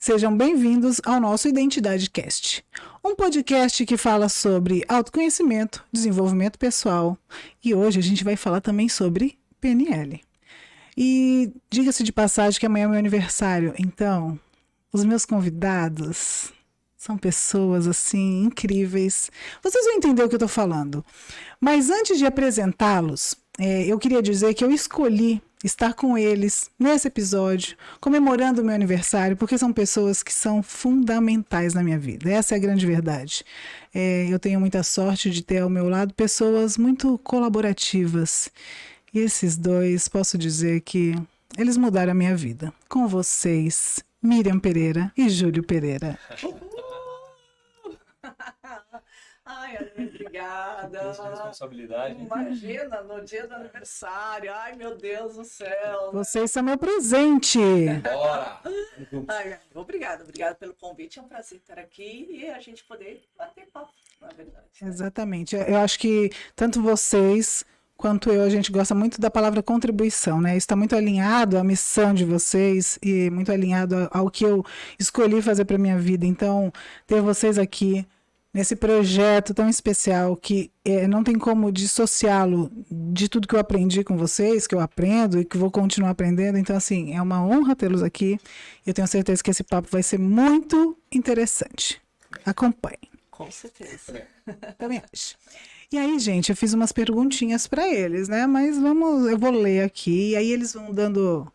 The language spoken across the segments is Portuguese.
Sejam bem-vindos ao nosso Identidade Cast, um podcast que fala sobre autoconhecimento, desenvolvimento pessoal e hoje a gente vai falar também sobre PNL. E diga-se de passagem que amanhã é meu aniversário, então os meus convidados são pessoas assim incríveis. Vocês vão entender o que eu estou falando. Mas antes de apresentá-los, eu queria dizer que eu escolhi estar com eles nesse episódio, comemorando o meu aniversário, porque são pessoas que são fundamentais na minha vida. Essa é a grande verdade. Eu tenho muita sorte de ter ao meu lado pessoas muito colaborativas. E esses dois, posso dizer que eles mudaram a minha vida. Com vocês, Miriam Pereira e Júlio Pereira. Ai, obrigada. Responsabilidade. Imagina, no dia do aniversário. Ai, meu Deus do céu. Vocês são meu presente. Bora! Obrigada pelo convite. É um prazer estar aqui e a gente poder bater papo, na verdade. Exatamente. Eu acho que tanto vocês quanto eu, a gente gosta muito da palavra contribuição, né? Isso está muito alinhado à missão de vocês e muito alinhado ao que eu escolhi fazer para minha vida. Então, ter vocês aqui nesse projeto tão especial que não tem como dissociá-lo de tudo que eu aprendi com vocês, que eu aprendo e que vou continuar aprendendo. Então, assim, é uma honra tê-los aqui. Eu tenho certeza que esse papo vai ser muito interessante. Acompanhem. Com certeza. Também acho. E aí, gente, eu fiz umas perguntinhas para eles, né? Mas eu vou ler aqui e aí eles vão dando...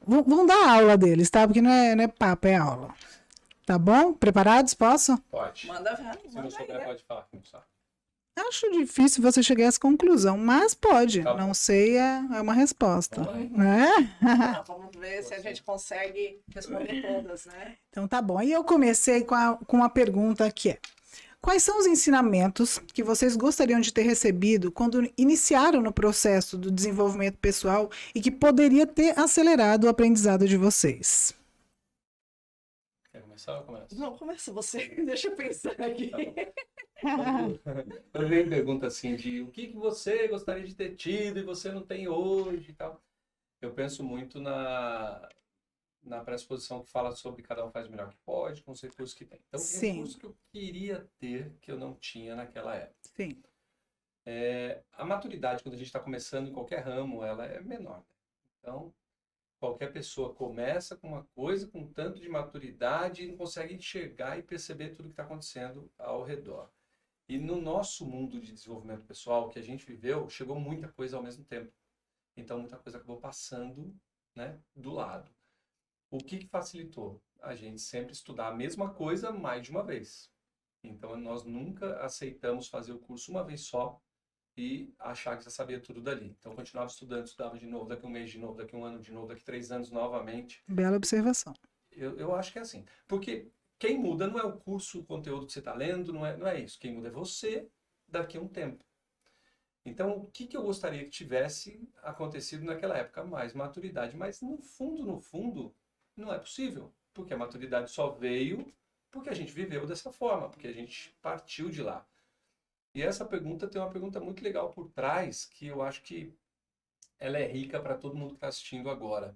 Vão dar aula deles, tá? Porque não é papo, é aula. Tá bom? Preparados? Posso? Pode. Manda ver. Se não souber, pode falar. Acho difícil você chegar a essa conclusão, mas pode. Tá. Não sei, é uma resposta. Né? Vamos ver se a gente consegue responder todas, né? Então tá bom. E eu comecei com uma pergunta que é: quais são os ensinamentos que vocês gostariam de ter recebido quando iniciaram no processo do desenvolvimento pessoal e que poderia ter acelerado o aprendizado de vocês? Quer começar ou começa? Não, começa você. Deixa eu pensar aqui. Tá bom. Eu venho pergunta assim de o que você gostaria de ter tido e você não tem hoje e tal. Eu penso muito na pressuposição que fala sobre cada um faz o melhor que pode com os recursos que tem. Então, Sim. recursos que eu queria ter que eu não tinha naquela época. Sim. A maturidade, quando a gente está começando em qualquer ramo, ela é menor. Então, qualquer pessoa começa com uma coisa com tanto de maturidade e não consegue enxergar e perceber tudo que está acontecendo ao redor. E no nosso mundo de desenvolvimento pessoal que a gente viveu, chegou muita coisa ao mesmo tempo. Então, muita coisa acabou passando, né, do lado. O que facilitou? A gente sempre estudar a mesma coisa mais de uma vez. Então, nós nunca aceitamos fazer o curso uma vez só e achar que já sabia tudo dali. Então, eu continuava estudando, estudava de novo, daqui um mês de novo, daqui um ano de novo, daqui 3 anos novamente. Bela observação. Eu acho que é assim. Porque quem muda não é o curso, o conteúdo que você está lendo, não é isso. Quem muda é você daqui a um tempo. Então, o que eu gostaria que tivesse acontecido naquela época? Mais maturidade. Mas, no fundo, não é possível. Porque a maturidade só veio porque a gente viveu dessa forma, porque a gente partiu de lá. E essa pergunta tem uma pergunta muito legal por trás, que eu acho que ela é rica para todo mundo que está assistindo agora.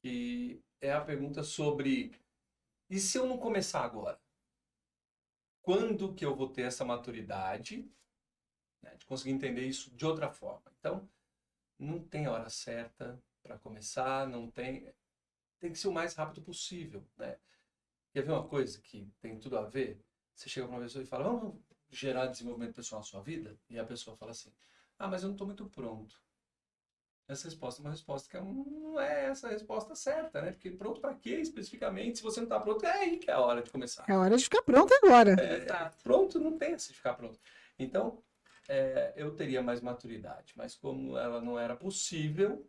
E é a pergunta sobre, e se eu não começar agora? Quando que eu vou ter essa maturidade, né, de conseguir entender isso de outra forma? Então, não tem hora certa para começar, tem que ser o mais rápido possível, né? Quer ver uma coisa que tem tudo a ver? Você chega para uma pessoa e fala, vamos gerar desenvolvimento pessoal na sua vida? E a pessoa fala assim, mas eu não estou muito pronto. Essa resposta é uma resposta que não é essa a resposta certa, né? Porque pronto para quê especificamente? Se você não está pronto, é aí que é a hora de começar. É hora de ficar pronto agora. Pronto, não tem essa de ficar pronto. Então, eu teria mais maturidade, mas como ela não era possível,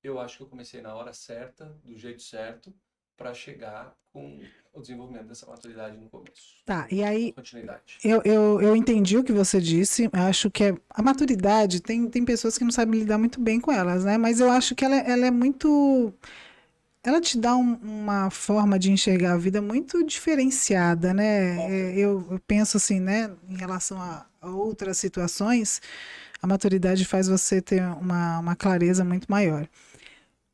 eu acho que eu comecei na hora certa, do jeito certo, para chegar com o desenvolvimento dessa maturidade no começo. Tá, e aí Continuidade. eu entendi o que você disse. Acho que a maturidade, tem pessoas que não sabem lidar muito bem com elas, né? Mas eu acho que ela é muito... Ela te dá uma forma de enxergar a vida muito diferenciada, né? Eu penso assim, né? Em relação a outras situações, a maturidade faz você ter uma clareza muito maior.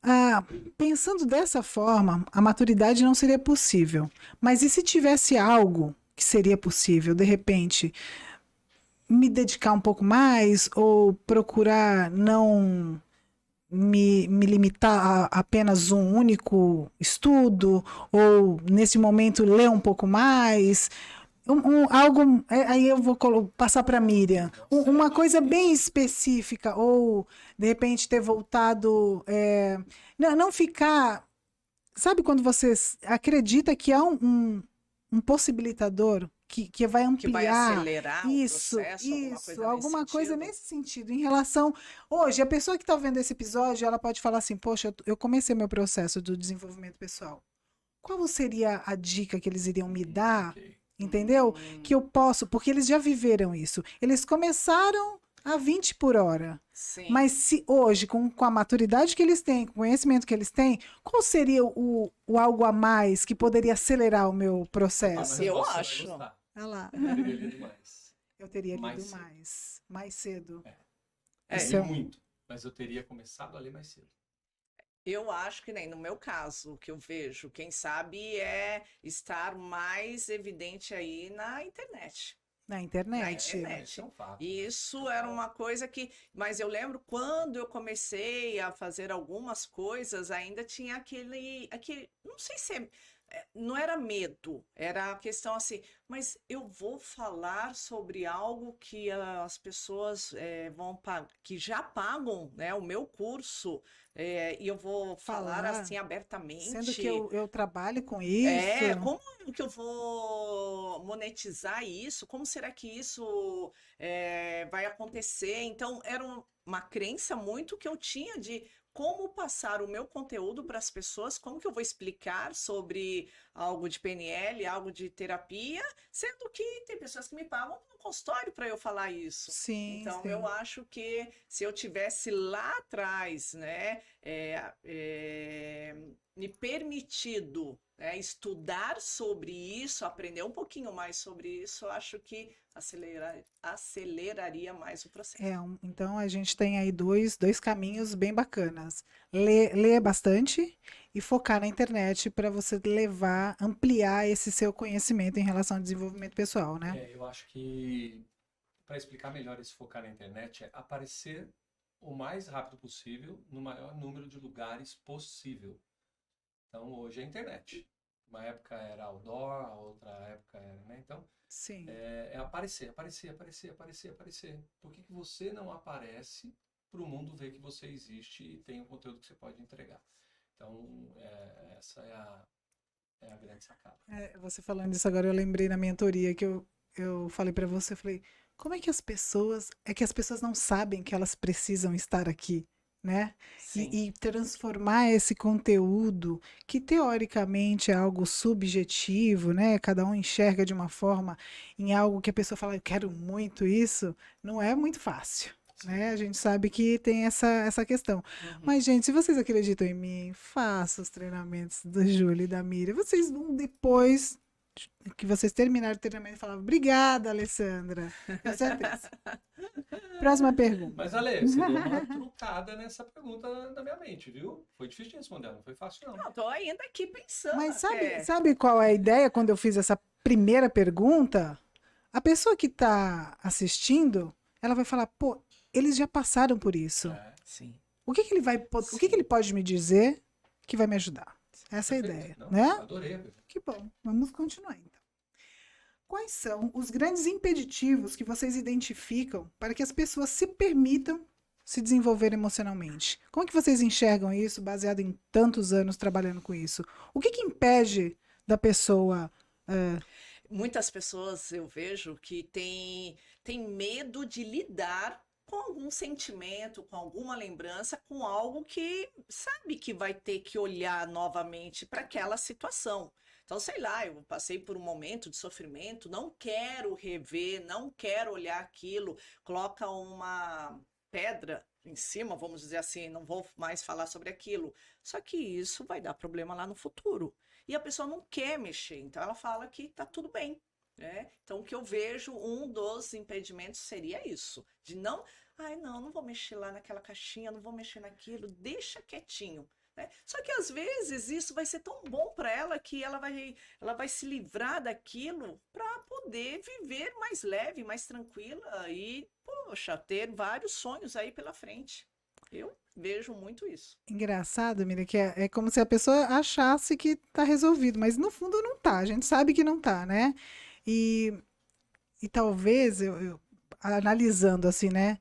ah, pensando dessa forma, a maturidade não seria possível. Mas e se tivesse algo que seria possível, de repente, me dedicar um pouco mais ou procurar não me limitar a apenas um único estudo ou nesse momento ler um pouco mais? Algo, aí eu vou passar para a Miriam. Uma coisa bem específica, ou de repente ter voltado. Não ficar. Sabe quando você acredita que há um possibilitador que vai Que vai ampliar acelerar o processo, alguma coisa nesse alguma coisa sentido? nesse sentido, em relação. Hoje, a pessoa que está vendo esse episódio, ela pode falar assim: Poxa, eu comecei meu processo do desenvolvimento pessoal. Qual seria a dica que eles iriam me dar? Ok. Entendeu? Que eu posso, porque eles já viveram isso. Eles começaram a 20 por hora. Sim. Mas se hoje, com a maturidade que eles têm, com o conhecimento que eles têm, qual seria o algo a mais que poderia acelerar o meu Ah, processo? mas Eu você vai acho. gostar. Olha lá. Eu teria lido mais. Eu teria Mais lido cedo. mais cedo. Eu Isso li é muito, mas eu teria começado a ler mais cedo. Eu acho que nem no meu caso, o que eu vejo, quem sabe é estar mais evidente aí na internet. na Na internet. internet. Isso é um fato. E né? isso era uma coisa que. Mas eu lembro quando eu comecei a fazer algumas coisas, ainda tinha aquele. Não sei se não era medo, era a questão assim, mas eu vou falar sobre algo que as pessoas que já pagam, né, o meu curso, e eu vou falar Falar, assim sendo que abertamente. eu trabalho com isso. Como que eu vou monetizar isso? Como será que isso vai acontecer? Então, era uma crença muito que eu tinha de como passar o meu conteúdo para as pessoas, como que eu vou explicar sobre algo de PNL, algo de terapia, sendo que tem pessoas que me pagam no consultório para eu falar isso. Sim, Então, sim. eu acho que se eu tivesse lá atrás, né, me permitido, né, estudar sobre isso, aprender um pouquinho mais sobre isso, eu acho que aceleraria mais o processo. Então a gente tem aí dois caminhos bem bacanas. Ler bastante e focar na internet para você levar, ampliar esse seu conhecimento em relação ao desenvolvimento pessoal, né? Eu acho que para explicar melhor esse focar na internet é aparecer o mais rápido possível no maior número de lugares possível. Então hoje é a internet. Uma época era outdoor, a outra época era, né? Então Sim. é aparecer. Por que que você não aparece para o mundo ver que você existe e tem o conteúdo que você pode entregar? Então essa é a grande sacada. Você falando isso agora, eu lembrei na mentoria que eu falei para você, eu falei, como é que as pessoas não sabem que elas precisam estar aqui, né? Sim. E transformar esse conteúdo, que teoricamente é algo subjetivo, né? Cada um enxerga de uma forma, em algo que a pessoa fala, eu quero muito isso, não é muito fácil. Né? A gente sabe que tem essa questão. Uhum. Mas, gente, se vocês acreditam em mim, façam os treinamentos do Júlio e da Miriam. Vocês vão, depois que vocês terminarem o treinamento, falar, obrigada, Alessandra. Com certeza. Próxima pergunta. Mas, Ale, você deu uma trucada nessa pergunta na minha mente, viu? Foi difícil de responder, não foi fácil, não. Não, tô ainda aqui pensando Mas até. sabe qual é a ideia quando eu fiz essa primeira pergunta? A pessoa que está assistindo, ela vai falar, pô, eles já passaram por isso. Sim. O que que ele pode me dizer que vai me ajudar? Essa é a Perfeito. ideia, Não, né? adorei a pergunta. Que bom. Vamos continuar então. Quais são os grandes impeditivos que vocês identificam para que as pessoas se permitam se desenvolver emocionalmente? Como é que vocês enxergam isso, baseado em tantos anos trabalhando com isso? O que impede da pessoa... Muitas pessoas eu vejo que têm medo de lidar com algum sentimento, com alguma lembrança, com algo que sabe que vai ter que olhar novamente para aquela situação. Então, sei lá, eu passei por um momento de sofrimento, não quero rever, não quero olhar aquilo, coloca uma pedra em cima, vamos dizer assim, não vou mais falar sobre aquilo. Só que isso vai dar problema lá no futuro. E a pessoa não quer mexer, então ela fala que tá tudo bem, né? Então, o que eu vejo, um dos impedimentos seria isso, de não, ai não vou mexer lá naquela caixinha, não vou mexer naquilo, deixa quietinho. né? Só que às vezes isso vai ser tão bom para ela que ela vai se livrar daquilo para poder viver mais leve, mais tranquila e, poxa, ter vários sonhos aí pela frente. Eu vejo muito isso. Engraçado, Miriam, que é como se a pessoa achasse que tá resolvido, mas no fundo não tá. A gente sabe que não tá, né? E, e talvez, analisando assim, né?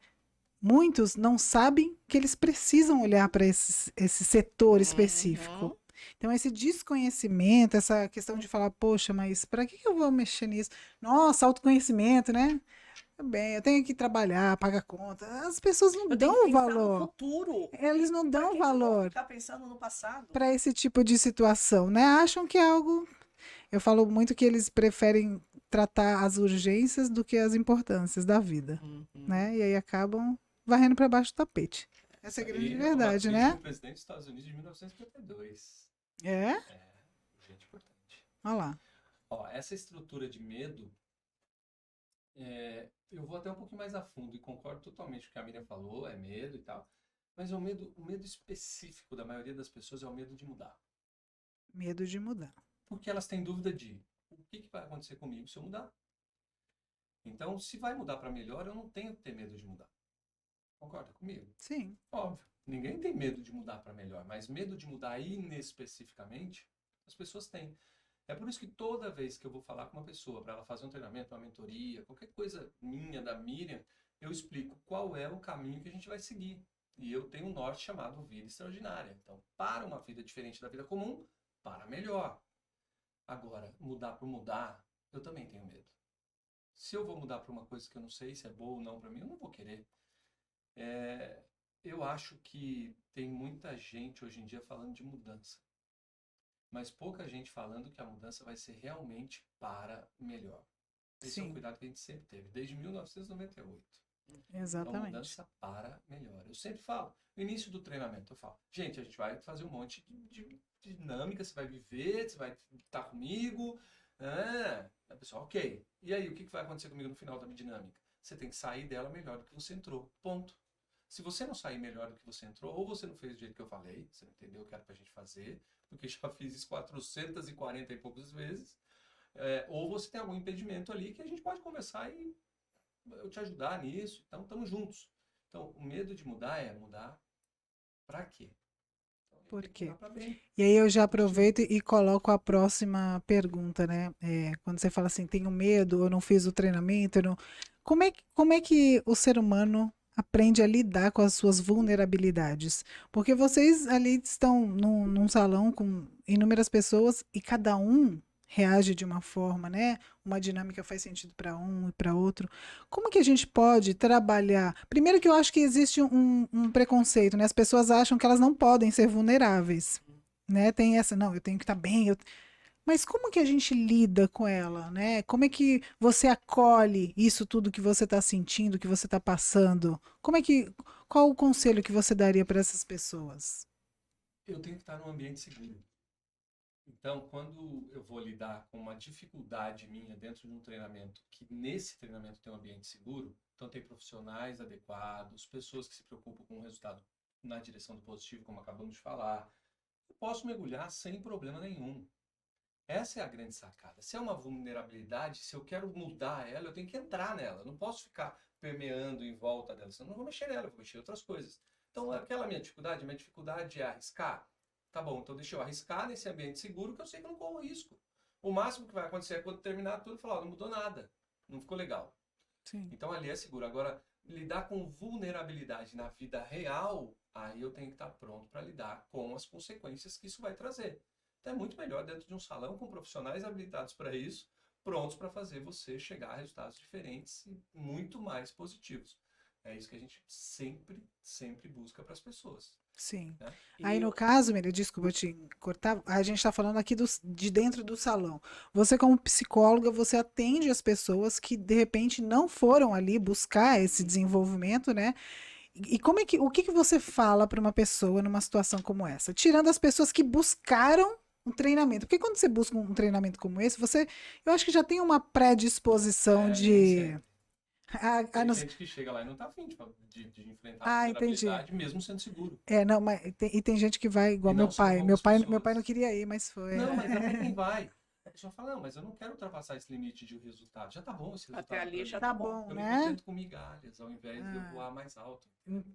Muitos não sabem que eles precisam olhar para esse setor específico. Uhum. Então, esse desconhecimento, essa questão de falar, poxa, mas para que eu vou mexer nisso? Nossa, autoconhecimento, né? Bem, eu tenho que trabalhar, pagar conta. As pessoas não Eu tenho dão que o pensar no valor. futuro. Eles não Para dão que que eu vou valor ficar pensando no passado? para esse tipo de situação, né? Acham que é algo. Eu falo muito que eles preferem tratar as urgências do que as importâncias da vida, Uhum. né? E aí acabam varrendo para baixo do tapete. Essa é a Isso grande aí verdade, é uma né? crítica do presidente dos Estados Unidos de 1952. É? Gente importante. Olha lá. Ó, essa estrutura de medo, eu vou até um pouquinho mais a fundo e concordo totalmente com o que a Miriam falou, é medo e tal. Mas o medo específico da maioria das pessoas é o medo de mudar. Medo de mudar. Porque elas têm dúvida de o que vai acontecer comigo se eu mudar. Então, se vai mudar para melhor, eu não tenho que ter medo de mudar. Concorda comigo? Sim. Óbvio. Ninguém tem medo de mudar para melhor, mas medo de mudar inespecificamente, as pessoas têm. É por isso que toda vez que eu vou falar com uma pessoa para ela fazer um treinamento, uma mentoria, qualquer coisa minha, da Miriam, eu explico qual é o caminho que a gente vai seguir. E eu tenho um norte chamado vida extraordinária. Então, para uma vida diferente da vida comum, para melhor. Agora, mudar por mudar, eu também tenho medo. Se eu vou mudar para uma coisa que eu não sei se é boa ou não para mim, eu não vou querer. Eu acho que tem muita gente hoje em dia falando de mudança, mas pouca gente falando que a mudança vai ser realmente para melhor. Esse é um Sim. cuidado que a gente sempre teve, desde 1998. Então, Exatamente. mudança para melhor. Eu sempre falo, no início do treinamento, eu falo, gente, a gente vai fazer um monte de dinâmica, você vai viver, você vai estar comigo. A pessoa, ok. E aí, o que vai acontecer comigo no final da minha dinâmica? Você tem que sair dela melhor do que você entrou. Ponto. Se você não sair melhor do que você entrou, ou você não fez do jeito que eu falei, você não entendeu o que era pra gente fazer, porque já fiz isso 440 e poucas vezes, ou você tem algum impedimento ali que a gente pode conversar e eu te ajudar nisso. Então, estamos juntos. Então, o medo de mudar é mudar pra quê? Então, Por quê? pra bem. E aí eu já aproveito e coloco a próxima pergunta, né? Quando você fala assim, tenho medo, eu não fiz o treinamento, eu não... Como é que o ser humano aprende a lidar com as suas vulnerabilidades? Porque vocês ali estão num salão com inúmeras pessoas e cada um reage de uma forma, né? Uma dinâmica faz sentido para um e para outro. Como que a gente pode trabalhar? Primeiro que eu acho que existe um preconceito, né? As pessoas acham que elas não podem ser vulneráveis, né? Tem essa, não, eu tenho que estar bem, mas como que a gente lida com ela, né? Como é que você acolhe isso tudo que você está sentindo, que você está passando? Qual o conselho que você daria para essas pessoas? Eu tenho que estar num ambiente seguro. Então, quando eu vou lidar com uma dificuldade minha dentro de um treinamento, que nesse treinamento tem um ambiente seguro, então tem profissionais adequados, pessoas que se preocupam com o resultado na direção do positivo, como acabamos de falar, eu posso mergulhar sem problema nenhum. Essa é a grande sacada. Se é uma vulnerabilidade, se eu quero mudar ela, eu tenho que entrar nela. Eu não posso ficar permeando em volta dela, senão eu não vou mexer nela, eu vou mexer em outras coisas. Então, aquela minha dificuldade é arriscar. Tá bom, então deixa eu arriscar nesse ambiente seguro que eu sei que eu não corro risco. O máximo que vai acontecer é quando terminar tudo, falar, não mudou nada, não ficou legal. Sim. Então ali é seguro. Agora, lidar com vulnerabilidade na vida real, aí eu tenho que estar pronto para lidar com as consequências que isso vai trazer. Então é muito melhor dentro de um salão com profissionais habilitados para isso, prontos para fazer você chegar a resultados diferentes e muito mais positivos. É isso que a gente sempre busca para as pessoas. Sim. Né? Aí, no caso, Miriam, desculpa te cortar, a gente está falando aqui de dentro do salão. Você, como psicóloga, você atende as pessoas que, de repente, não foram ali buscar esse desenvolvimento, né? E o que você fala para uma pessoa numa situação como essa? Tirando as pessoas que buscaram um treinamento. Porque quando você busca um treinamento como esse, eu acho que já tem uma predisposição de... Tem não- gente que chega lá e não tá afim de enfrentar Ah, a entendi. vulnerabilidade, mesmo sendo seguro. Não, mas tem gente que vai igual E meu não são pai. poucas Meu pai não pessoas. queria ir, mas foi. Não, mas até quem vai. A pessoa fala, não, mas eu não quero ultrapassar esse limite de resultado. Já tá bom esse resultado Até ali pra já mim. Tá tá bom. bom, Eu me né? contento com migalhas, ao invés de eu Ah. voar mais alto.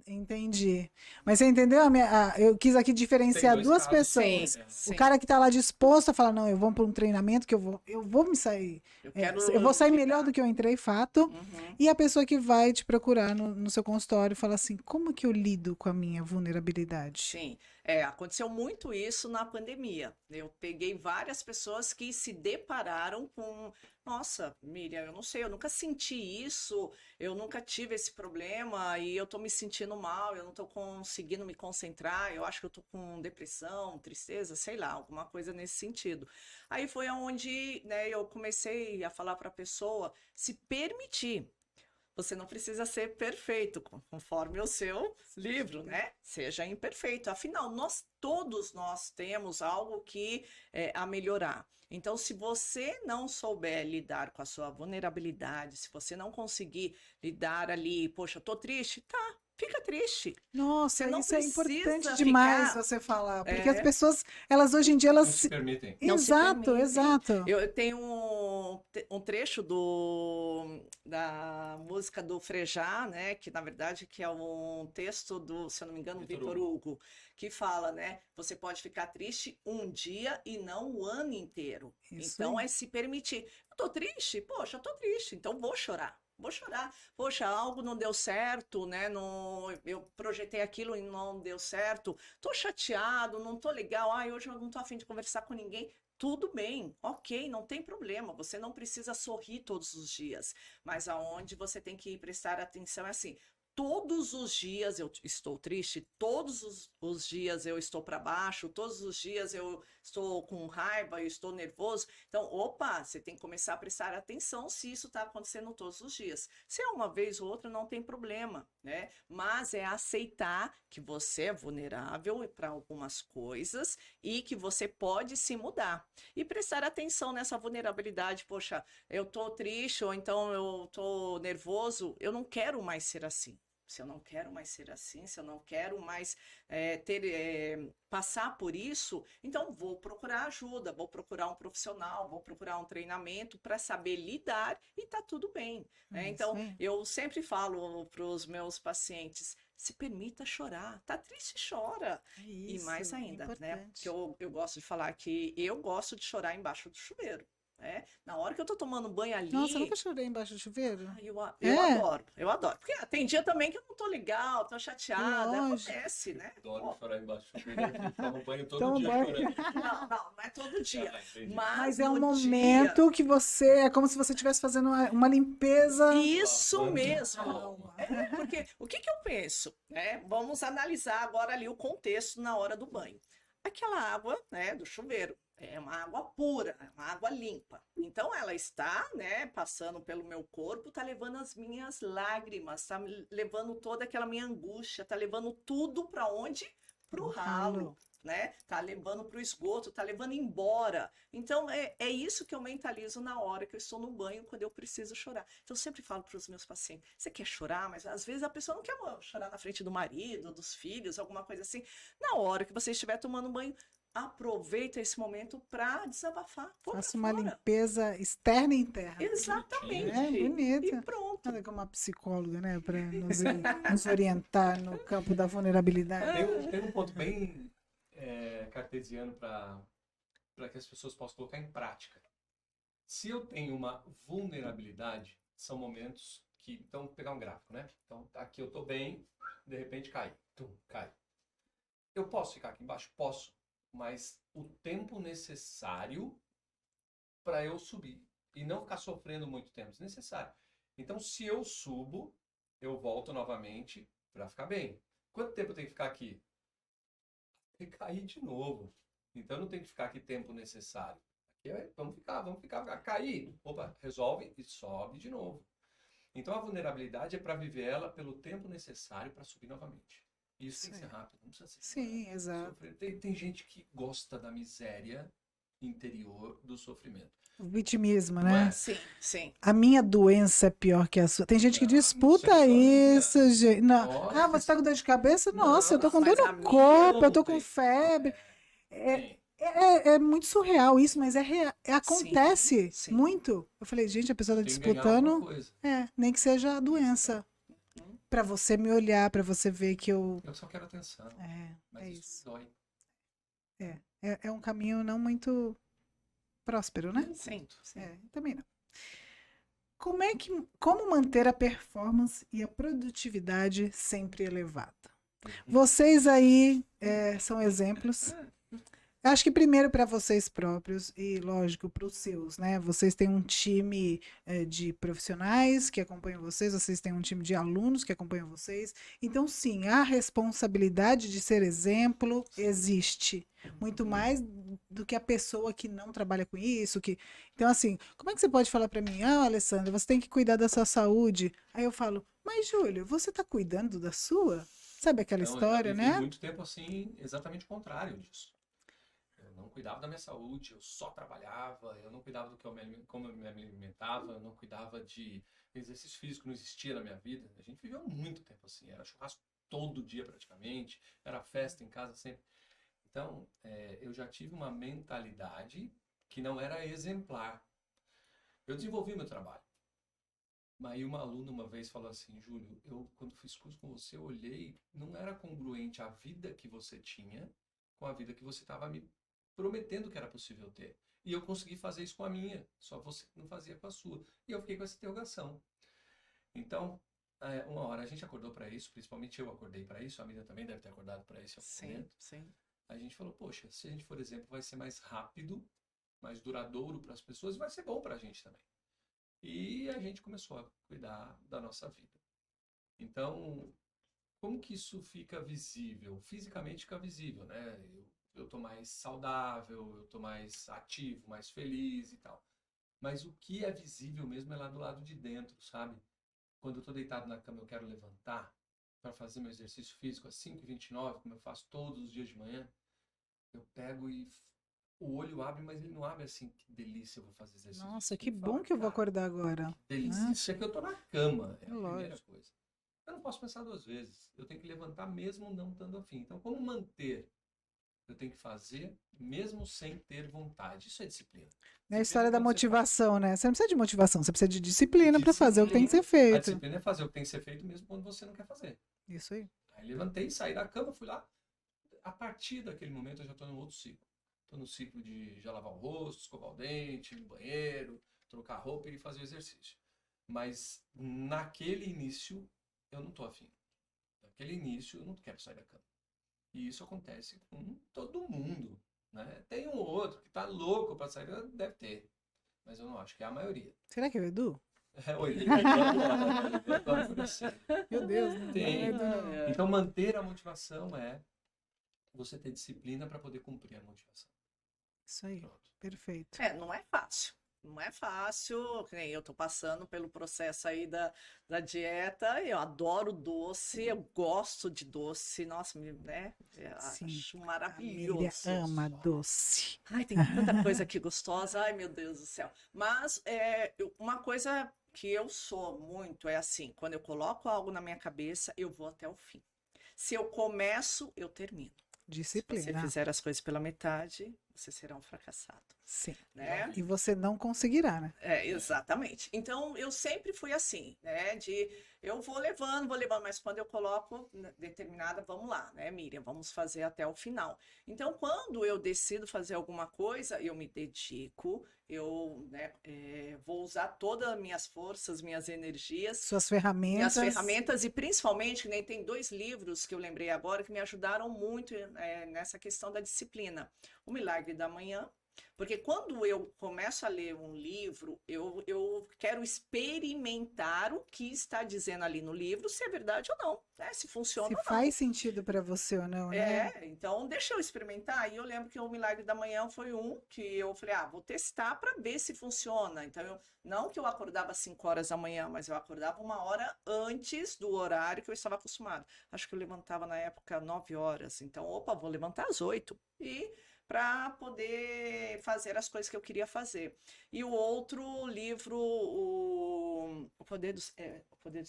Entendi. Mas você entendeu? Eu quis aqui Tem diferenciar dois duas casos, pessoas. Sim, É. O sim. cara que tá lá disposto a falar, não, eu vou para um treinamento que eu vou me sair. Eu quero Eu vou sair melhor lidar. do que eu entrei, fato. Uhum. E a pessoa que vai te procurar no seu consultório e fala assim, como que eu lido com a minha vulnerabilidade? Sim, aconteceu muito isso na pandemia. Eu peguei várias pessoas que se depararam com, nossa, Miriam, eu não sei, eu nunca senti isso, eu nunca tive esse problema e eu tô me sentindo mal, eu não tô conseguindo me concentrar, eu acho que eu tô com depressão, tristeza, sei lá, alguma coisa nesse sentido. Aí foi onde, né, eu comecei a falar para a pessoa se permitir. Você não precisa ser perfeito, conforme o seu livro, né? Seja imperfeito. Afinal, todos nós temos algo que a melhorar. Então, se você não souber lidar com a sua vulnerabilidade, se você não conseguir lidar ali, poxa, eu tô triste, tá, fica triste. Nossa, Você não isso é importante precisa demais ficar. você falar, porque as É, pessoas, elas hoje em dia, elas Não se permitem. não se Exato, permitem. exato. Eu tenho um trecho da música do Frejá, né? Que na verdade que é um texto do, se eu não me engano, Vitor Vitor Hugo, que fala, né? Você pode ficar triste um dia e não o ano inteiro. Isso Então aí. é se permitir. Eu tô triste? Poxa, eu tô triste, então vou chorar. Vou chorar. Poxa, algo não deu certo, né? Não, eu projetei aquilo e não deu certo. Tô chateado, não tô legal. Ai, hoje eu não tô a fim de conversar com ninguém. Tudo bem, ok, não tem problema. Você não precisa sorrir todos os dias, mas aonde você tem que prestar atenção é assim. Todos os dias eu estou triste, todos os dias eu estou para baixo, todos os dias eu estou com raiva, eu estou nervoso. Então, opa, você tem que começar a prestar atenção se isso está acontecendo todos os dias. Se é uma vez ou outra, não tem problema, né? Mas é aceitar que você é vulnerável para algumas coisas e que você pode se mudar. E prestar atenção nessa vulnerabilidade. Poxa, eu tô triste ou então eu tô nervoso, eu não quero mais ser assim. Se eu não quero mais ser assim, se eu não quero mais passar por isso, então vou procurar ajuda, vou procurar um profissional, vou procurar um treinamento para saber lidar e tá tudo bem, né? Isso Então, aí. eu sempre falo para os meus pacientes, se permita chorar. Tá triste, chora. E Isso, mais é ainda, né? importante. Que eu gosto de falar que eu gosto de chorar embaixo do chuveiro. Né? Na hora que eu tô tomando banho Nossa, eu ali, nunca chorei embaixo do chuveiro. eu É, adoro, eu adoro. Porque tem dia também que eu não tô legal, tô chateada, lógico. acontece, né? Adoro Pô, chorar embaixo do chuveiro. Eu tomo banho todo Toma dia banho. chorando. não é todo dia. Ah, entendi. Mas Mas é um no dia. momento que você. É como se você estivesse fazendo uma limpeza. Isso Lavando mesmo. alma. Porque o que eu penso, né? Vamos analisar agora ali o contexto na hora do banho. Aquela água, né, do chuveiro, é uma água pura, é uma água limpa. Então ela está, né, passando pelo meu corpo, tá levando as minhas lágrimas, tá levando toda aquela minha angústia, tá levando tudo para onde? Pro ralo. Né? Tá levando para o esgoto, tá levando embora. Então é isso que eu mentalizo na hora que eu estou no banho, quando eu preciso chorar. Então eu sempre falo para os meus pacientes: você quer chorar, mas às vezes a pessoa não quer chorar na frente do marido, dos filhos, alguma coisa assim. Na hora que você estiver tomando banho, aproveita esse momento para desabafar. Pô, pra Faça uma fora. limpeza externa e interna. Exatamente. É bonito. E pronto. Nada como uma psicóloga, né? Para nos orientar no campo da vulnerabilidade. Tem um ponto bem cartesiano para que as pessoas possam colocar em prática. Se eu tenho uma vulnerabilidade, são momentos que... Então, vou pegar um gráfico, né? Então, aqui eu tô bem, de repente cai. Tum, cai. Eu posso ficar aqui embaixo? Posso. Mas o tempo necessário para eu subir e não ficar sofrendo muito tempo, desnecessário. Então, se eu subo, eu volto novamente para ficar bem. Quanto tempo eu tenho que ficar aqui? E cair de novo. Então, não tem que ficar aqui tempo necessário. Aqui vamos ficar, cair. Opa, resolve e sobe de novo. Então, a vulnerabilidade é para viver ela pelo tempo necessário para subir novamente. Isso tem que ser rápido, não precisa ser. Sim, exato. Tem gente que gosta da miséria interior do sofrimento. O vitimismo, Não né? é? Sim, sim. A minha doença é pior que a sua. Tem gente que Não, disputa sem dúvida. isso, gente. Não. Olha, Ah, você tá com dor de cabeça? Nossa, eu tô com dor Mas a no minha corpo, eu não tô com tem. febre. Sim. É muito surreal isso, mas Sim, acontece sim. muito. Eu falei, gente, a pessoa tá Tem que ganhar alguma disputando, coisa. nem que seja a doença. Uhum. Pra você me olhar, pra você ver que eu. Eu só quero atenção. Mas É isso isso. dói. É um caminho não muito próspero, né? Sim, sim. Também não. Como manter a performance e a produtividade sempre elevada? Vocês aí são exemplos. Acho que primeiro para vocês próprios e, lógico, para os seus, né? Vocês têm um time de profissionais que acompanham vocês têm um time de alunos que acompanham vocês. Então, sim, a responsabilidade de ser exemplo existe. Muito mais do que a pessoa que não trabalha com isso. Então, assim, como é que você pode falar para mim, Alessandra, você tem que cuidar da sua saúde? Aí eu falo, mas, Júlio, você está cuidando da sua? Sabe aquela Então, história, eu já vivi né? muito tempo assim, exatamente o contrário disso. Eu não cuidava da minha saúde, eu só trabalhava, eu não cuidava do que como eu me alimentava, eu não cuidava de exercício físico, não existia na minha vida. A gente viveu muito tempo assim, era churrasco todo dia praticamente, era festa em casa sempre. Então, eu já tive uma mentalidade que não era exemplar. Eu desenvolvi meu trabalho. Mas aí uma aluna uma vez falou assim, Júlio, eu quando fiz curso com você, eu olhei, não era congruente a vida que você tinha com a vida que você estava me prometendo que era possível ter. E eu consegui fazer isso com a minha, só você não fazia com a sua. E eu fiquei com essa interrogação. Então, uma hora a gente acordou para isso, principalmente eu acordei para isso, a Miriam também deve ter acordado para isso em algum Sim, momento. sim. A gente falou, poxa, se a gente for exemplo, vai ser mais rápido, mais duradouro para as pessoas e vai ser bom para a gente também. E a gente começou a cuidar da nossa vida. Então, como que isso fica visível? Fisicamente fica visível, né? Eu tô mais saudável, eu tô mais ativo, mais feliz e tal. Mas o que é visível mesmo é lá do lado de dentro, sabe? Quando eu tô deitado na cama, eu quero levantar para fazer meu exercício físico às 5h29, como eu faço todos os dias de manhã. Eu pego e o olho abre, mas ele não abre assim, que delícia, eu vou fazer exercício. Nossa, que Eu bom falo, que eu vou "Cara, acordar agora. que delícia, Nossa. isso é que eu tô na cama, é a primeira Lógico. coisa. Eu não posso pensar duas vezes, eu tenho que levantar mesmo não estando afim. Então, como manter? Eu tenho que fazer mesmo sem ter vontade. Isso é disciplina. É a Disciplina história da quando você motivação, né? Você não precisa de motivação, você precisa de disciplina para fazer o que tem que ser A feito. disciplina é fazer o que tem que ser feito mesmo quando você não quer fazer. Isso aí. Aí levantei, saí da cama, fui lá. A partir daquele momento eu já estou em outro ciclo. Estou no ciclo de já lavar o rosto, escovar o dente, ir no banheiro, trocar a roupa e fazer o exercício. Mas naquele início eu não estou afim. Naquele início eu não quero sair da cama. E isso acontece com todo mundo, né? Tem um ou outro que tá louco para sair, deve ter. Mas eu não acho que é a maioria. Será que é o Edu? Oi, Meu Deus, não Tem. é Edu, não. Então manter a motivação é você ter disciplina para poder cumprir a motivação. Isso aí, Pronto. perfeito. Não é fácil. Não é fácil, que nem eu tô passando pelo processo aí da dieta, eu adoro doce, eu gosto de doce, nossa, né? Sim. Acho A Miriam maravilhoso. ama doce. Ai, tem tanta coisa aqui gostosa, ai meu Deus do céu. Mas uma coisa que eu sou muito é assim, quando eu coloco algo na minha cabeça, eu vou até o fim. Se eu começo, eu termino. Se você Disciplina. fizer as coisas pela metade, você será um fracassado, Sim. né? E você não conseguirá, né? Exatamente. Então, eu sempre fui assim, né? Eu vou levando, mas quando eu coloco determinada, vamos lá, né, Miriam? Vamos fazer até o final. Então, quando eu decido fazer alguma coisa, eu me dedico, eu, né, vou usar todas as minhas forças, minhas energias, Suas minhas ferramentas. ferramentas, e principalmente, que nem tem 2 livros que eu lembrei agora que me ajudaram muito nessa questão da disciplina. O Milagre da Manhã. Porque quando eu começo a ler um livro, eu quero experimentar o que está dizendo ali no livro, se é verdade ou não, né? Se funciona Se ou não. faz sentido para você ou não, né? Então deixa eu experimentar. E eu lembro que o Milagre da Manhã foi um que eu falei, vou testar para ver se funciona. Então, não que eu acordava às 5 horas da manhã, mas eu acordava 1 hora antes do horário que eu estava acostumado. Acho que eu levantava na época 9 horas. Então, vou levantar às 8. E para poder fazer as coisas que eu queria fazer. E o outro livro, o Poder dos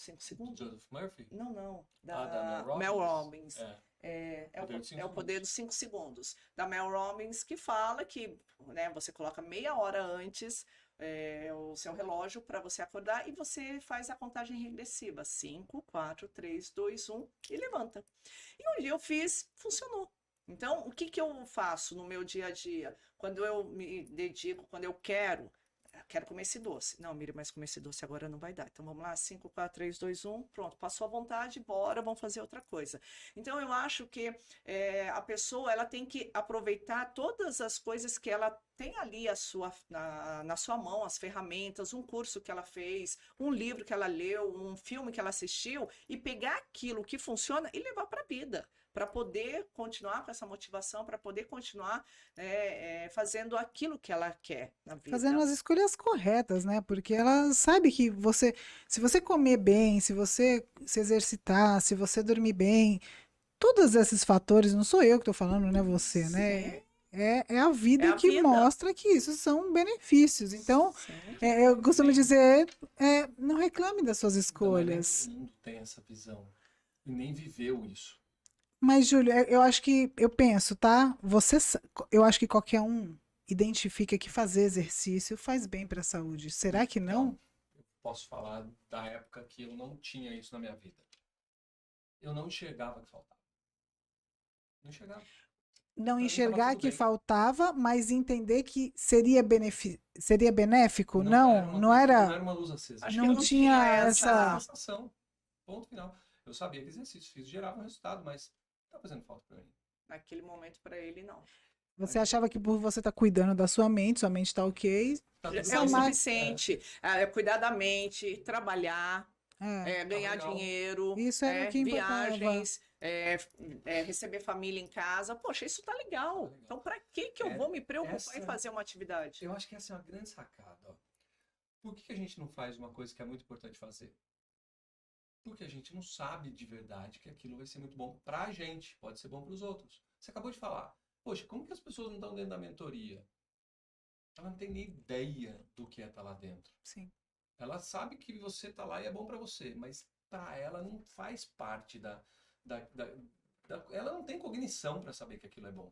5 Segundos? Joseph Murphy? Não, Da da Mel Mel Robbins. Robbins. É Poder dos Cinco é o Poder Segundos. dos 5 Segundos, da Mel Robbins, que fala que, né, você coloca meia hora antes o seu relógio para você acordar e você faz a contagem regressiva. 5, 4, 3, 2, 1 e levanta. E um dia eu fiz, funcionou. Então, o que que eu faço no meu dia a dia? Quando eu me dedico, quando eu quero comer esse doce. Não, Miriam, mas comer esse doce agora não vai dar. Então vamos lá, 5, 4, 3, 2, 1, pronto, passou a vontade, bora, vamos fazer outra coisa. Então eu acho que a pessoa ela tem que aproveitar todas as coisas que ela tem ali na sua mão, as ferramentas, um curso que ela fez, um livro que ela leu, um filme que ela assistiu, e pegar aquilo que funciona e levar para a vida, para poder continuar com essa motivação, para poder continuar fazendo aquilo que ela quer na vida. Fazendo as escolhas corretas, né? Porque ela sabe que se você comer bem, se você se exercitar, se você dormir bem, todos esses fatores, não sou eu que estou falando, né? Você, né? Sim. É a vida É a que vida. mostra que isso são benefícios. Então, Sim. eu costumo Bem. dizer, não reclame das suas Também nem escolhas. todo mundo tem essa visão. E nem viveu isso. Mas, Júlio, eu penso, tá? Eu acho que qualquer um identifica que fazer exercício faz bem para a saúde. Será que não? Então, eu posso falar da época que eu não tinha isso na minha vida. Eu não enxergava que faltava. Não enxergava. Não mim, enxergar tava tudo que bem. faltava, mas entender que seria benéfico? Não Não era. era uma luz acesa. Acho Não que não tinha tinha essa. Sensação. Ponto final. Eu sabia que exercício físico gerava um resultado, mas tá fazendo falta pra mim. Naquele momento para ele não. Você achava que por você estar cuidando da sua mente tá ok. Tá tudo É Só o bem. mais. suficiente. Cuidar da mente, trabalhar, ganhar legal. dinheiro, Isso era o que importava. viagens, receber família em casa. Poxa, isso tá legal. Tá legal. Então, para que eu vou me preocupar em essa- fazer uma atividade? Eu acho que essa é uma grande sacada. Ó. Por que a gente não faz uma coisa que é muito importante fazer? Porque a gente não sabe de verdade que aquilo vai ser muito bom pra gente, pode ser bom pros outros. Você acabou de falar, poxa, como que as pessoas não estão dentro da mentoria? Ela não tem nem ideia do que é estar lá dentro. Sim. Ela sabe que você tá lá e é bom pra você, mas pra ela não faz parte ela não tem cognição pra saber que aquilo é bom.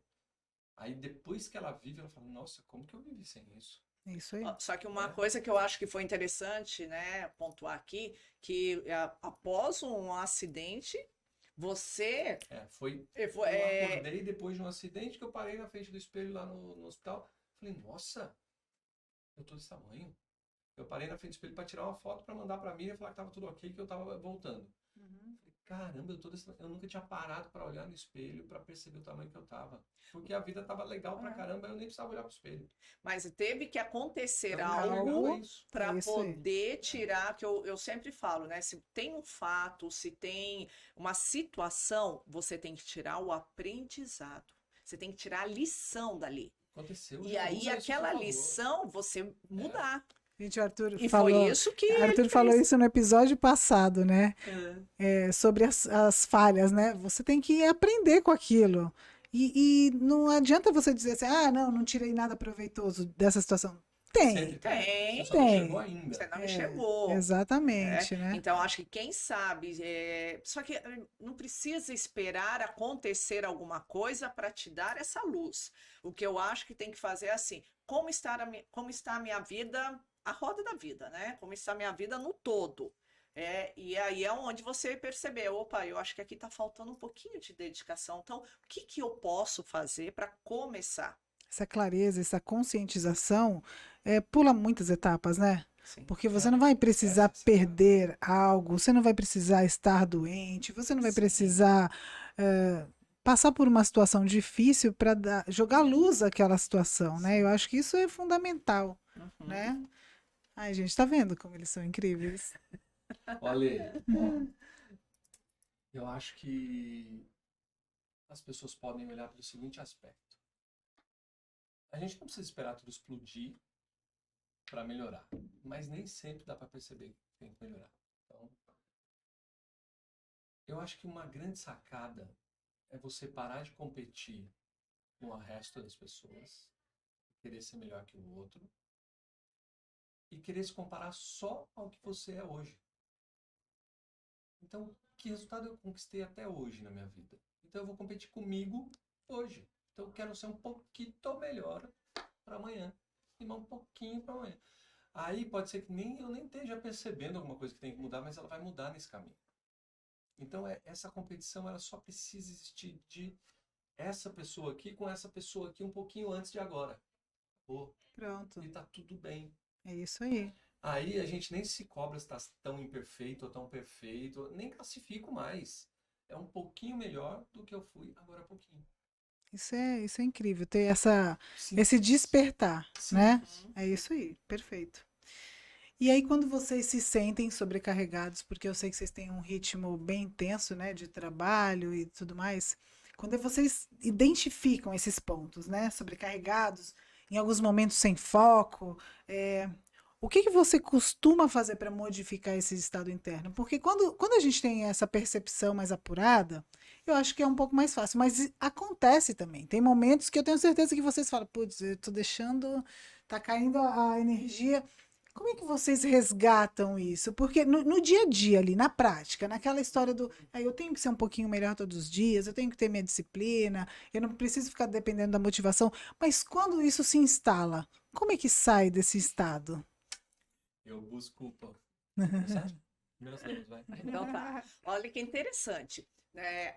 Aí depois que ela vive, ela fala, nossa, como que eu vivi sem isso? É isso aí. Só que uma coisa que eu acho que foi interessante, né, pontuar aqui, que após um acidente, você Eu acordei depois de um acidente que eu parei na frente do espelho lá no hospital. Falei, nossa, eu tô desse tamanho. Eu parei na frente do espelho para tirar uma foto para mandar para mim e falar que tava tudo ok, que eu tava voltando. Falei, caramba, eu nunca tinha parado para olhar no espelho para perceber o tamanho que eu tava. Porque a vida tava legal pra caramba, eu nem precisava olhar pro espelho. Mas teve que acontecer Então, algo é isso. para É isso aí. poder tirar, que eu sempre falo, né? Se tem um fato, se tem uma situação, você tem que tirar o aprendizado. Você tem que tirar a lição dali. Aconteceu. E já aí, usa isso a seu aquela favor. lição, você mudar. Gente, o Arthur E falou. foi isso que Arthur ele falou fez. isso no episódio passado, né? Sobre as falhas, né? Você tem que aprender com aquilo. E não adianta você dizer assim, não tirei nada proveitoso dessa situação. Sempre Tem. Você só não Tem. chegou ainda. Você não enxergou. Exatamente, né? Então, acho que quem sabe. Só que não precisa esperar acontecer alguma coisa para te dar essa luz. O que eu acho que tem que fazer é assim: como está a minha vida, a roda da vida, né? Como está a minha vida no todo. E aí é onde você percebeu, opa, eu acho que aqui está faltando um pouquinho de dedicação. Então, o que eu posso fazer para começar? Essa clareza, essa conscientização pula muitas etapas, né? Sim. Porque você não vai precisar essa perder algo, você não vai precisar estar doente, você não vai Sim. precisar passar por uma situação difícil para jogar luz àquela situação, né? Eu acho que isso é fundamental, Uhum. né? Ai, gente, tá vendo como eles são incríveis? Olha, eu acho que as pessoas podem olhar pelo seguinte aspecto. A gente não precisa esperar tudo explodir para melhorar, mas nem sempre dá para perceber que tem que melhorar. Então, eu acho que uma grande sacada é você parar de competir com o resto das pessoas, querer ser melhor que o outro e querer se comparar só ao que você é hoje. Então, que resultado eu conquistei até hoje na minha vida? Então, eu vou competir comigo hoje. Então, eu quero ser um pouquinho melhor para amanhã e mais um pouquinho para amanhã. Aí pode ser que eu nem esteja percebendo alguma coisa que tem que mudar, mas ela vai mudar nesse caminho. Então, essa competição ela só precisa existir de essa pessoa aqui com essa pessoa aqui um pouquinho antes de agora. Pronto. E tá tudo bem. É isso aí. Aí a gente nem se cobra se tá tão imperfeito ou tão perfeito, nem classifico mais. É um pouquinho melhor do que eu fui agora há pouquinho. Isso é incrível, ter Sim. esse despertar, Sim. né? É isso aí, perfeito. E aí, quando vocês se sentem sobrecarregados, porque eu sei que vocês têm um ritmo bem intenso, né, de trabalho e tudo mais, quando vocês identificam esses pontos, né, sobrecarregados, em alguns momentos sem foco, o que você costuma fazer para modificar esse estado interno? Porque quando a gente tem essa percepção mais apurada, eu acho que é um pouco mais fácil, mas acontece também. Tem momentos que eu tenho certeza que vocês falam, putz, eu tô deixando, tá caindo a energia. Como é que vocês resgatam isso? Porque no dia a dia ali, na prática, naquela história do, eu tenho que ser um pouquinho melhor todos os dias, eu tenho que ter minha disciplina, eu não preciso ficar dependendo da motivação, mas quando isso se instala, como é que sai desse estado? Eu busco. Vai. Então tá. Olha que interessante.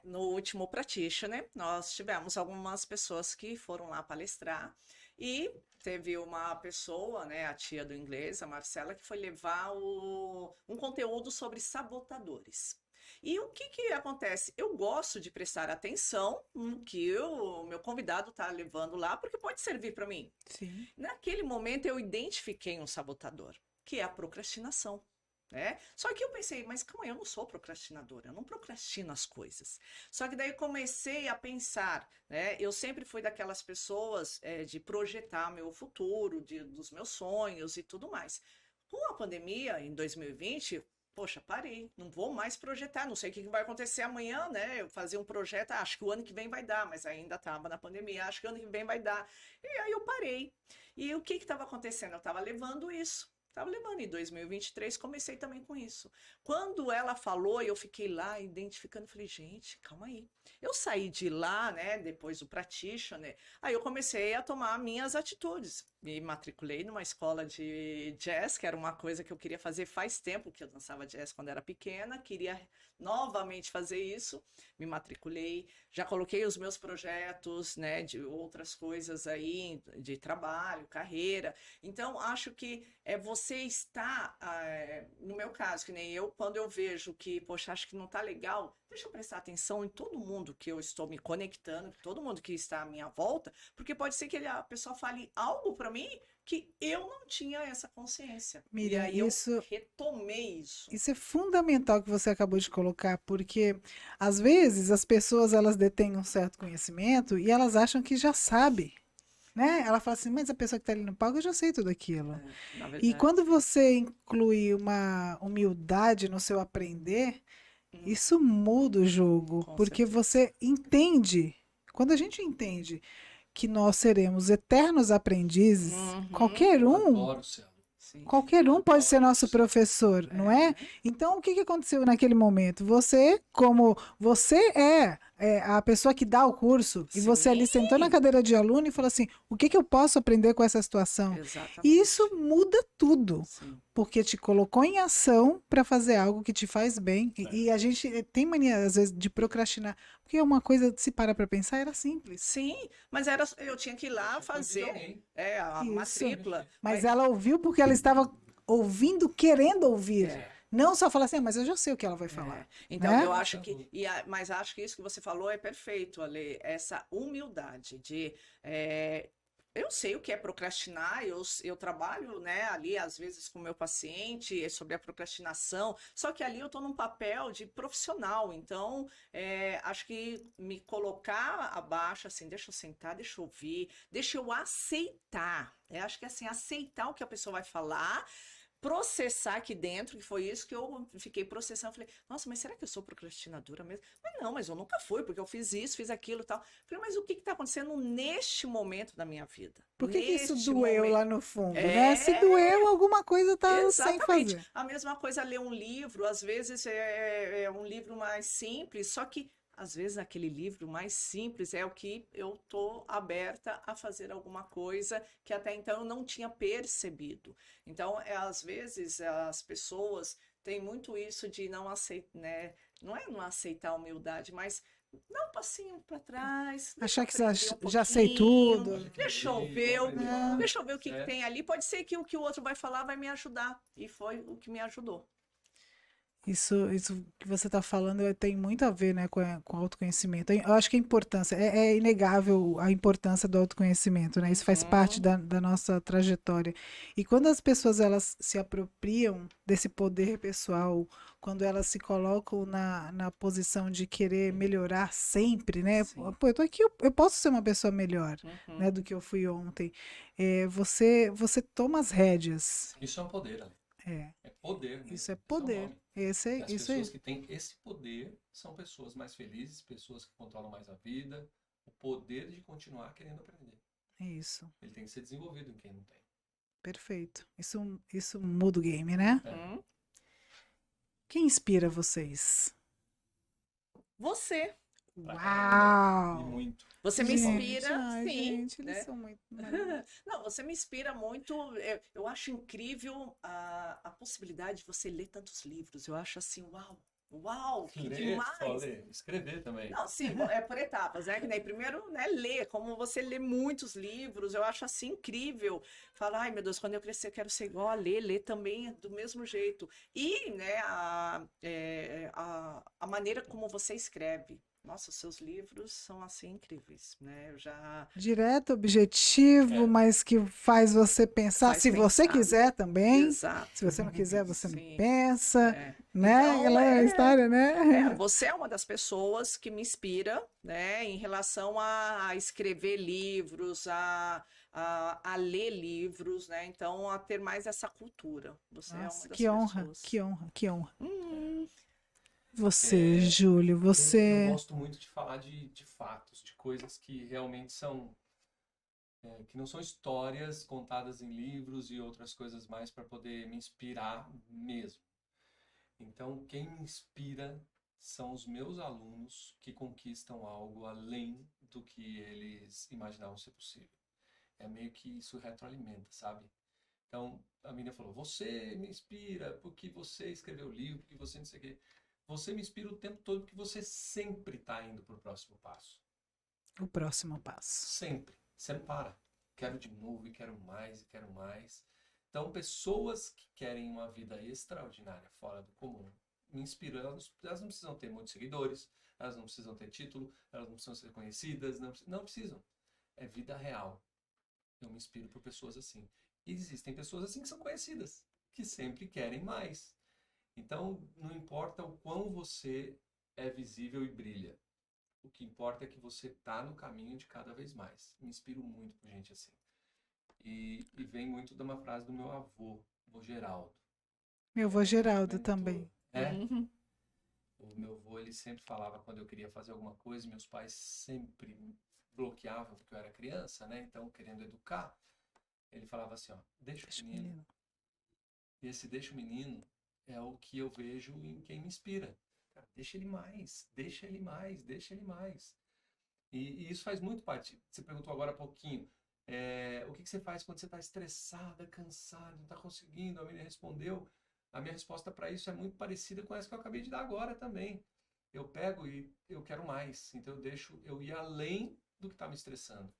No último Practitioner, nós tivemos algumas pessoas que foram lá palestrar e teve uma pessoa, né, a tia do inglês, a Marcela, que foi levar um conteúdo sobre sabotadores. E o que acontece? Eu gosto de prestar atenção no que o meu convidado está levando lá, porque pode servir para mim. Sim. Naquele momento eu identifiquei um sabotador, que é a procrastinação. Só que eu pensei, mas calma aí, eu não sou procrastinadora, eu não procrastino as coisas. Só que daí comecei a pensar, eu sempre fui daquelas pessoas de projetar meu futuro, dos meus sonhos e tudo mais. Com a pandemia, em 2020, poxa, parei, não vou mais projetar, não sei o que vai acontecer amanhã, né? Eu fazia um projeto, acho que o ano que vem vai dar, mas ainda estava na pandemia, acho que o ano que vem vai dar. E aí eu parei. E o que estava acontecendo? Eu estava levando isso. Estava levando em 2023, comecei também com isso. Quando ela falou, eu fiquei lá identificando, falei, gente, calma aí. Eu saí de lá, né, depois do Practitioner, aí eu comecei a tomar minhas atitudes. Me matriculei numa escola de jazz, que era uma coisa que eu queria fazer faz tempo, que eu dançava jazz quando era pequena, queria novamente fazer isso, me matriculei, já coloquei os meus projetos, né, de outras coisas aí, de trabalho, carreira. Então, acho que você está, no meu caso, que nem eu, quando eu vejo que, poxa, acho que não está legal, deixa eu prestar atenção em todo mundo que eu estou me conectando, todo mundo que está à minha volta, porque pode ser que a pessoa fale algo para mim que eu não tinha essa consciência. Miriam, e aí eu retomei isso. Isso é fundamental que você acabou de colocar, porque às vezes as pessoas elas detêm um certo conhecimento e elas acham que já sabe, né? Ela fala assim, mas a pessoa que está ali no palco, eu já sei tudo aquilo. Na E verdade, quando você inclui uma humildade no seu aprender, isso muda o jogo, com porque certeza. você entende. Quando a gente entende que nós seremos eternos aprendizes, qualquer Eu um adoro o céu. Sim. qualquer um pode ser nosso Isso. professor, não é? Então, o que aconteceu naquele momento? Você, como você é a pessoa que dá o curso, e você ali sentou na cadeira de aluno e falou assim: o que eu posso aprender com essa situação? Exatamente. E isso muda tudo, Sim. porque te colocou em ação para fazer algo que te faz bem. E a gente tem mania, às vezes, de procrastinar, porque é uma coisa, se para pensar, era simples. Sim, mas eu tinha que ir lá fazer a Isso. matrícula. Mas ela ouviu porque ela estava ouvindo, querendo ouvir. Não só falar assim, mas eu já sei o que ela vai falar. Então, né? eu acho que. Mas acho que isso que você falou é perfeito, Ale. Essa humildade de. Eu sei o que é procrastinar, eu trabalho, né, ali às vezes com o meu paciente sobre a procrastinação, só que ali eu estou num papel de profissional, então acho que me colocar abaixo, assim, deixa eu sentar, deixa eu ouvir, deixa eu aceitar. Acho que assim, aceitar o que a pessoa vai falar, processar aqui dentro, que foi isso que eu fiquei processando. Falei, nossa, mas será que eu sou procrastinadora mesmo? Mas não, mas eu nunca fui, porque eu fiz isso, fiz aquilo e tal. Falei, mas o que está acontecendo neste momento da minha vida? Por que que isso Neste doeu momento. lá no fundo, né? Se É, doeu, alguma coisa tá sem exatamente. fazer. A mesma coisa ler um livro, às vezes é um livro mais simples, só que às vezes aquele livro mais simples é o que eu tô aberta a fazer alguma coisa que até então eu não tinha percebido. Então, às vezes as pessoas têm muito isso de não aceitar, né? Não é não aceitar a humildade, mas dar um passinho para trás, deixa eu Achar que aprender um já sei pouquinho, tudo. Pode deixa eu aprender, ver, vou aprender É. mais. deixa eu ver o que que tem ali. Pode ser que o outro vai falar vai me ajudar. E foi o que me ajudou. Isso que você está falando tem muito a ver, né, com autoconhecimento. Eu acho que a importância, é inegável a importância do autoconhecimento, né? Isso faz parte Uhum. da nossa trajetória. E quando as pessoas elas se apropriam desse poder pessoal, quando elas se colocam na posição de querer melhorar sempre, né? Sim. Pô, eu tô aqui, eu posso ser uma pessoa melhor, Uhum. né, do que eu fui ontem. Você toma as rédeas. Isso é um poder, Ale. É, É poder mesmo. isso é Esse é o poder. nome. E as Isso aí. pessoas que têm esse poder são pessoas mais felizes, pessoas que controlam mais a vida, o poder de continuar querendo aprender. É isso. Ele tem que ser desenvolvido em quem não tem. Perfeito. Isso muda o game, né? É. Uhum. Quem inspira vocês? Você. Pra caramba. E Uau! muito. Você me Principalmente. inspira, Ai, sim, gente, eles né? são muito maravilhosos. Não, você me inspira muito. Eu acho incrível a possibilidade de você ler tantos livros. Eu acho assim, uau, uau, que Ler, só demais. ler, escrever também. Não, sim, é por etapas, né? Que daí primeiro, né, ler, como você lê muitos livros, eu acho assim incrível. Falar, ai meu Deus, quando eu crescer eu quero ser igual a ler também do mesmo jeito. E, né, a maneira como você escreve. Nossa, os seus livros são assim incríveis, né? Eu já Direto, objetivo, É. mas que faz você pensar. faz Se você pensar. quiser também. Se Exato. você não quiser, você não Sim. pensa, É. né? Então, Aquela história, né? você é uma das pessoas que me inspira, né, em relação a escrever livros, a ler livros, né? Então, a ter mais essa cultura. Você é uma Nossa, das que honra, pessoas. que honra, que honra. Hum, Você, É, Júlio, eu você. gosto muito de falar de fatos, de coisas que realmente são, que não são histórias contadas em livros e outras coisas mais para poder me inspirar mesmo. Então, quem me inspira são os meus alunos que conquistam algo além do que eles imaginavam ser possível. É meio que isso retroalimenta, sabe? Então, a menina falou: Você me inspira porque você escreveu o livro, porque você não sei o quê. Você me inspira o tempo todo porque você sempre está indo para o próximo passo. O próximo passo. Sempre. Você não para. Quero de novo e quero mais e quero mais. Então, pessoas que querem uma vida extraordinária, fora do comum, me inspiram. Elas não precisam ter muitos seguidores, elas não precisam ter título, elas não precisam ser conhecidas, não precisam. É vida real. Eu me inspiro por pessoas assim. E existem pessoas assim que são conhecidas, que sempre querem mais. Então, não importa o quão você é visível e brilha. O que importa é que você está no caminho de cada vez mais. Me inspiro muito por gente assim. E vem muito de uma frase do meu avô, o Geraldo. Meu avô Geraldo Mentor. também. uhum. O meu avô, ele sempre falava quando eu queria fazer alguma coisa, meus pais sempre me bloqueavam porque eu era criança, né? Então, querendo educar, ele falava assim, ó, deixa o Deixa o menino. menino. E esse deixa o menino é o que eu vejo em quem me inspira. Cara, deixa ele mais, deixa ele mais, deixa ele mais. E isso faz muito parte. Você perguntou agora há pouquinho, o que você faz quando você está estressada, cansada, não está conseguindo? A menina respondeu. A minha resposta para isso é muito parecida com essa que eu acabei de dar agora também. Eu pego e eu quero mais. Então eu deixo eu ir além do que está me estressando.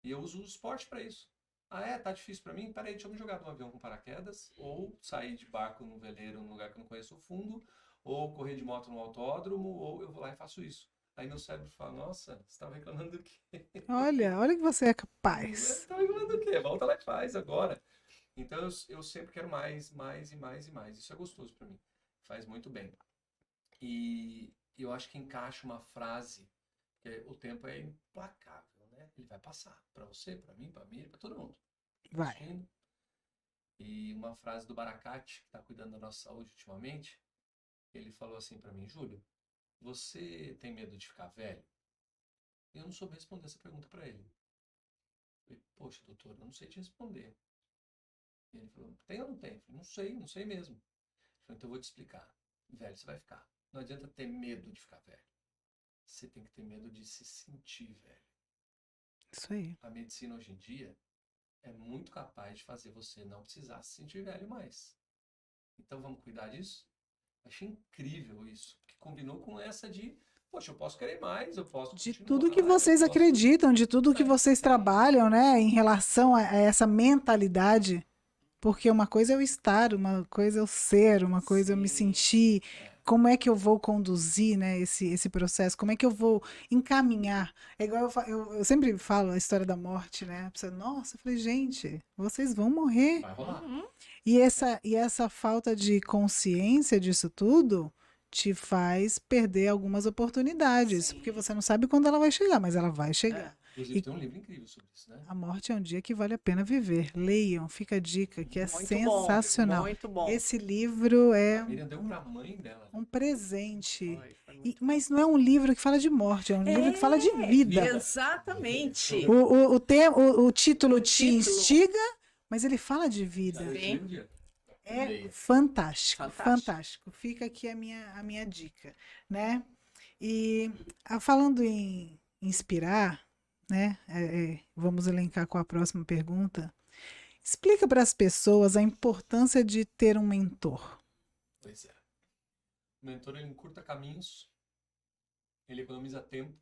E eu uso o esporte para isso. Ah, tá difícil para mim? Peraí, deixa eu me jogar de um avião com paraquedas, ou sair de barco num veleiro num lugar que eu não conheço o fundo, ou correr de moto no autódromo, ou eu vou lá e faço isso. Aí meu cérebro fala, nossa, você estava reclamando do quê? Olha que você é capaz. Estava reclamando do quê? Volta lá e faz agora. Então eu sempre quero mais, mais e mais e mais. Isso é gostoso para mim. Faz muito bem. E eu acho que encaixa uma frase, que o tempo é implacável, né? Ele vai passar. Para você, para mim, para mim, para todo mundo. Vai. Assistindo. E uma frase do Baracate, que está cuidando da nossa saúde ultimamente, ele falou assim para mim: Júlio, você tem medo de ficar velho? E eu não soube responder essa pergunta para ele. Eu falei: poxa, doutor, eu não sei te responder. E ele falou: tem ou não tem? Eu falei: não sei mesmo. Ele falou: então eu vou te explicar. Velho, você vai ficar. Não adianta ter medo de ficar velho. Você tem que ter medo de se sentir velho. Isso aí. A medicina hoje em dia é muito capaz de fazer você não precisar se sentir velho mais. Então vamos cuidar disso? Achei incrível isso, porque combinou com essa de, poxa, eu posso querer mais, eu posso De continuar, tudo que eu vocês posso... acreditam, de tudo que vocês trabalham, né, em relação a essa mentalidade. Porque uma coisa é eu estar, uma coisa é eu ser, uma coisa é eu me Sim. sentir. Como é que eu vou conduzir, né, esse processo? Como é que eu vou encaminhar? É igual eu sempre falo a história da morte, né? A pessoa, nossa, eu falei, gente, vocês vão morrer. Vai rolar. Uhum. E essa falta de consciência disso tudo te faz perder algumas oportunidades. Sim. Porque você não sabe quando ela vai chegar, mas ela vai chegar. Inclusive E- tem um livro incrível sobre isso, né? A morte é um dia que vale a pena viver. Leiam, fica a dica, que é Muito sensacional. bom, muito bom. Esse livro A é Miriam deu pra mãe dela. um presente. Foi muito Mas não é um livro que fala de morte, é um livro que fala de vida. Exatamente. O título O te título. instiga, mas ele fala de Já vida. leu esse Sim. livro, Bia? É Leia. fantástico, Fantástico. fantástico. Fica aqui a minha dica, né? E falando em inspirar, né? Vamos elencar com a próxima pergunta. Explica para as pessoas a importância de ter um mentor. Pois é. O mentor, ele encurta caminhos, ele economiza tempo,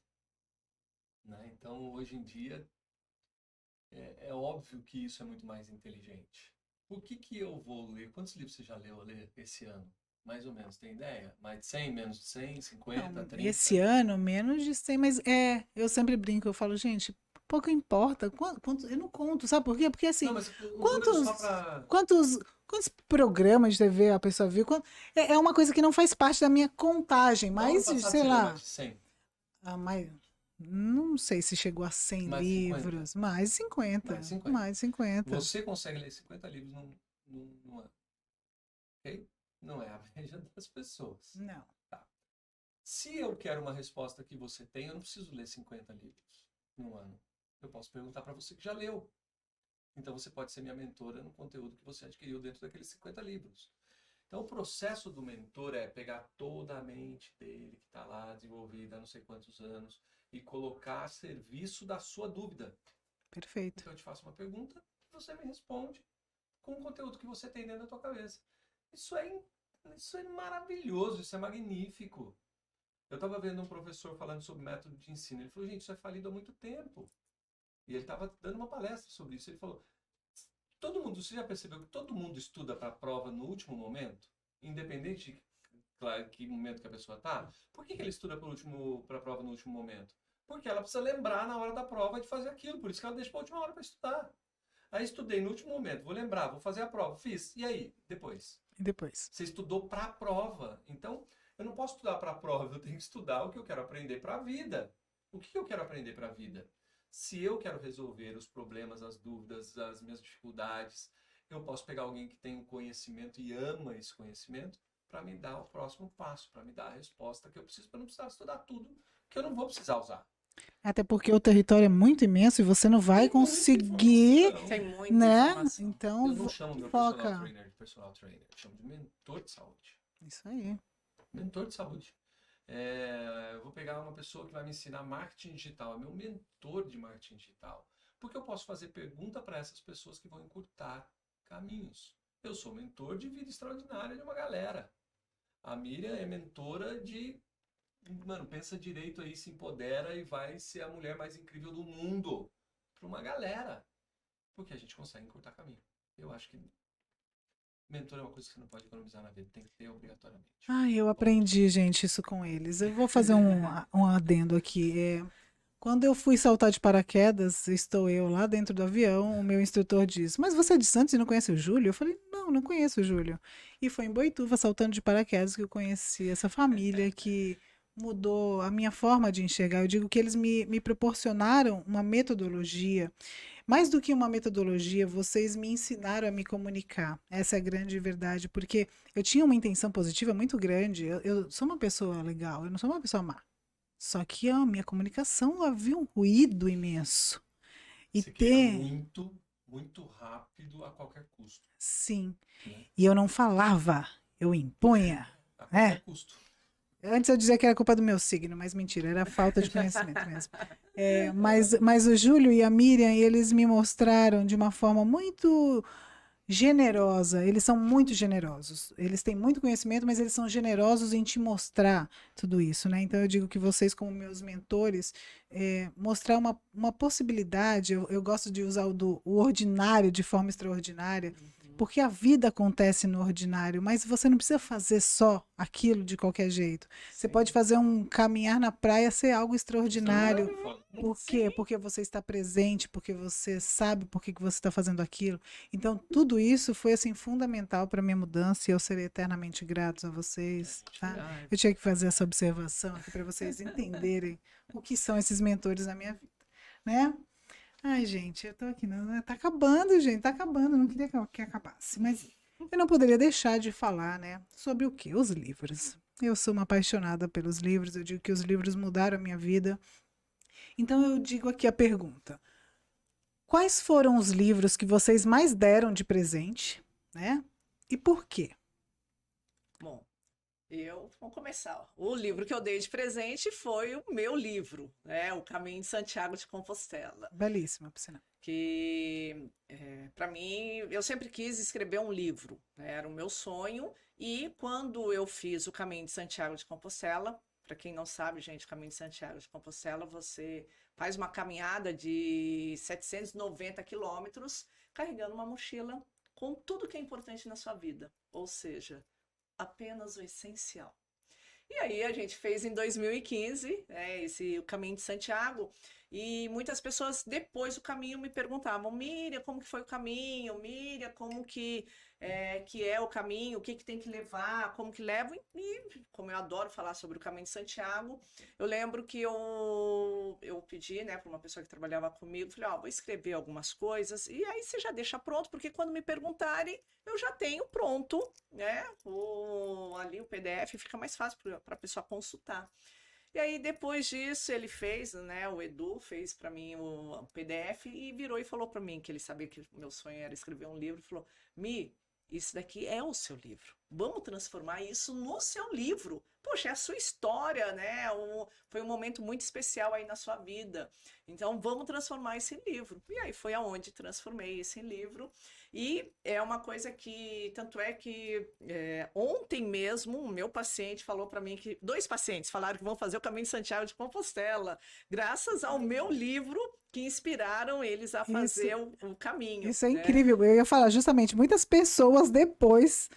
né? Então, hoje em dia, é óbvio que isso é muito mais inteligente. Por que eu vou ler? Quantos livros você já leu esse ano? Mais ou menos, tem ideia? Mais de 100, menos de 100, 50, Não, 30? esse ano, menos de 100, mas eu sempre brinco, eu falo, gente, pouco importa. Eu não conto, sabe por quê? Porque assim, Não, mas o número quantos, só pra... quantos programas de TV a pessoa viu? É uma coisa que não faz parte da minha contagem, No mas, ano passado sei você leu lá, mais de 100. não sei se chegou a 100 Mais de 50. livros, mais de 50. Mais de 50. Mais de 50. Você consegue ler 50 livros num ano, ok? Não é a média das pessoas. Não. Se eu quero uma resposta que você tem, eu não preciso ler 50 livros num ano. Eu posso perguntar para você que já leu. Então você pode ser minha mentora no conteúdo que você adquiriu dentro daqueles 50 livros. Então o processo do mentor é pegar toda a mente dele, que está lá desenvolvida há não sei quantos anos, e colocar a serviço da sua dúvida. Perfeito. Então eu te faço uma pergunta, você me responde com o conteúdo que você tem dentro da tua cabeça. Isso é maravilhoso, isso é magnífico. Eu estava vendo um professor falando sobre método de ensino. Ele falou, gente, isso é falido há muito tempo. E ele estava dando uma palestra sobre isso. Ele falou, você já percebeu que todo mundo estuda para a prova no último momento? Independente de claro, que momento que a pessoa está? Por que ele estuda para a prova no último momento? Porque ela precisa lembrar na hora da prova de fazer aquilo. Por isso que ela deixa para a última hora para estudar. Aí estudei no último momento, vou lembrar, vou fazer a prova. Fiz. E aí? Depois? E depois? Você estudou para a prova. Então, eu não posso estudar para a prova, eu tenho que estudar o que eu quero aprender para a vida. O que eu quero aprender para a vida? Se eu quero resolver os problemas, as dúvidas, as minhas dificuldades, eu posso pegar alguém que tem um conhecimento e ama esse conhecimento para me dar o próximo passo, para me dar a resposta que eu preciso, para não precisar estudar tudo que eu não vou precisar usar. Até porque o território é muito imenso e você não vai Tem muita conseguir, informação. Tem muita né? informação. Então, Eu não chamo meu foca. personal trainer de personal trainer, eu chamo de mentor de saúde. Isso aí. Mentor de saúde. Eu vou pegar uma pessoa que vai me ensinar marketing digital, é meu mentor de marketing digital. Porque eu posso fazer pergunta para essas pessoas que vão encurtar caminhos. Eu sou mentor de vida extraordinária de uma galera. A Miriam é mentora de... Mano, pensa direito aí, se empodera e vai ser a mulher mais incrível do mundo. Para uma galera. Porque a gente consegue encurtar caminho. Eu acho que mentor é uma coisa que você não pode economizar na vida, tem que ter obrigatoriamente. Eu aprendi, gente, isso com eles. Eu vou fazer um adendo aqui. Quando eu fui saltar de paraquedas, estou eu lá dentro do avião, o meu instrutor diz, mas você é de Santos e não conhece o Júlio? Eu falei, não conheço o Júlio. E foi em Boituva, saltando de paraquedas, que eu conheci essa família que mudou a minha forma de enxergar. Eu digo que eles me proporcionaram uma metodologia. Mais do que uma metodologia, vocês me ensinaram a me comunicar. Essa é a grande verdade, porque eu tinha uma intenção positiva muito grande. Eu sou uma pessoa legal, eu não sou uma pessoa má. Só que a minha comunicação havia um ruído imenso. E Você queria ter, muito, muito rápido a qualquer custo, sim. né? E eu não falava, eu impunha, A né? qualquer custo. Antes eu dizia que era culpa do meu signo, mas mentira, era falta de conhecimento mesmo. Mas o Júlio e a Miriam, eles me mostraram de uma forma muito generosa. Eles são muito generosos. Eles têm muito conhecimento, mas eles são generosos em te mostrar tudo isso, né? Então eu digo que vocês, como meus mentores, mostrar uma possibilidade. Eu gosto de usar o ordinário de forma extraordinária. Porque a vida acontece no ordinário, mas você não precisa fazer só aquilo de qualquer jeito. Você Sim. pode fazer um caminhar na praia ser algo extraordinário. Por quê? Sim. Porque você está presente, porque você sabe por que que você está fazendo aquilo. Então, tudo isso foi assim fundamental para minha mudança e eu serei eternamente grato a vocês, tá? Ai, Eu tinha que fazer essa observação aqui para vocês entenderem o que são esses mentores na minha vida, né? Ai, gente, eu tô aqui, tá acabando, gente, tá acabando, não queria que acabasse, mas eu não poderia deixar de falar, né, sobre o quê? Os livros. Eu sou uma apaixonada pelos livros, eu digo que os livros mudaram a minha vida. Então eu digo aqui a pergunta: quais foram os livros que vocês mais deram de presente, né? E por quê? Bom, vamos começar. Ó. O livro que eu dei de presente foi o meu livro, né? O Caminho de Santiago de Compostela. Belíssima, por sinal. Que, para mim, eu sempre quis escrever um livro, né? Era o meu sonho. E quando eu fiz o Caminho de Santiago de Compostela, para quem não sabe, gente, o Caminho de Santiago de Compostela, você faz uma caminhada de 790 quilômetros carregando uma mochila com tudo que é importante na sua vida. Ou seja, apenas o essencial. E aí a gente fez em 2015, o Caminho de Santiago, e muitas pessoas depois do caminho me perguntavam, Miriam, como que foi o caminho? Miriam, como que é o caminho? O que que tem que levar? Como que levo? E como eu adoro falar sobre o Caminho de Santiago, eu lembro que eu pedi, né, para uma pessoa que trabalhava comigo, falei, ó, vou escrever algumas coisas, e aí você já deixa pronto, porque quando me perguntarem, eu já tenho pronto, né? Ali o PDF fica mais fácil para a pessoa consultar. E aí, depois disso, ele fez, né? O Edu fez para mim o PDF e virou e falou para mim que ele sabia que o meu sonho era escrever um livro. Falou: Mi, isso daqui é o seu livro. Vamos transformar isso no seu livro. Poxa, é a sua história, né? Foi um momento muito especial aí na sua vida. Então, vamos transformar esse livro. E aí foi aonde transformei esse livro. E é uma coisa que, tanto é que ontem mesmo, o meu paciente falou para mim que, dois pacientes falaram que vão fazer o Caminho de Santiago de Compostela, graças ao meu livro, que inspiraram eles a fazer o caminho. Isso é né? incrível. Eu ia falar justamente, muitas pessoas depois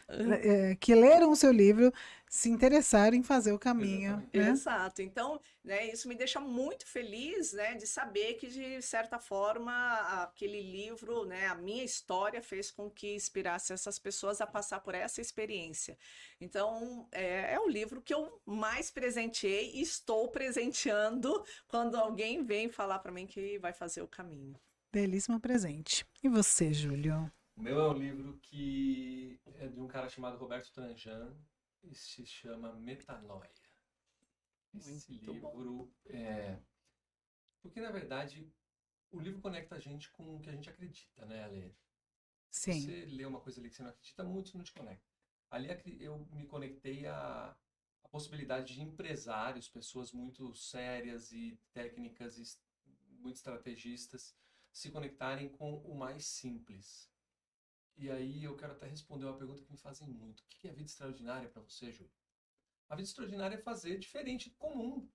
que leram o seu livro se interessaram em fazer o caminho, Exatamente. né? Exato. Então, né, isso me deixa muito feliz, né, de saber que, de certa forma, aquele livro, né, a minha história fez com que inspirasse essas pessoas a passar por essa experiência. Então, é o livro que eu mais presenteei e estou presenteando quando alguém vem falar para mim que vai fazer o caminho. Belíssimo presente. E você, Júlio? O meu é um livro que é de um cara chamado Roberto Tranjan e se chama Metanoia. Esse Muito bom. livro porque, na verdade, o livro conecta a gente com o que a gente acredita, né, Ale? Sim. Você lê uma coisa ali que você não acredita muito, não te conecta. Ali eu me conectei à possibilidade de empresários, pessoas muito sérias e técnicas, e muito estrategistas, se conectarem com o mais simples. E aí eu quero até responder uma pergunta que me fazem muito. O que é vida extraordinária para você, Júlio? A vida extraordinária é fazer diferente do comum.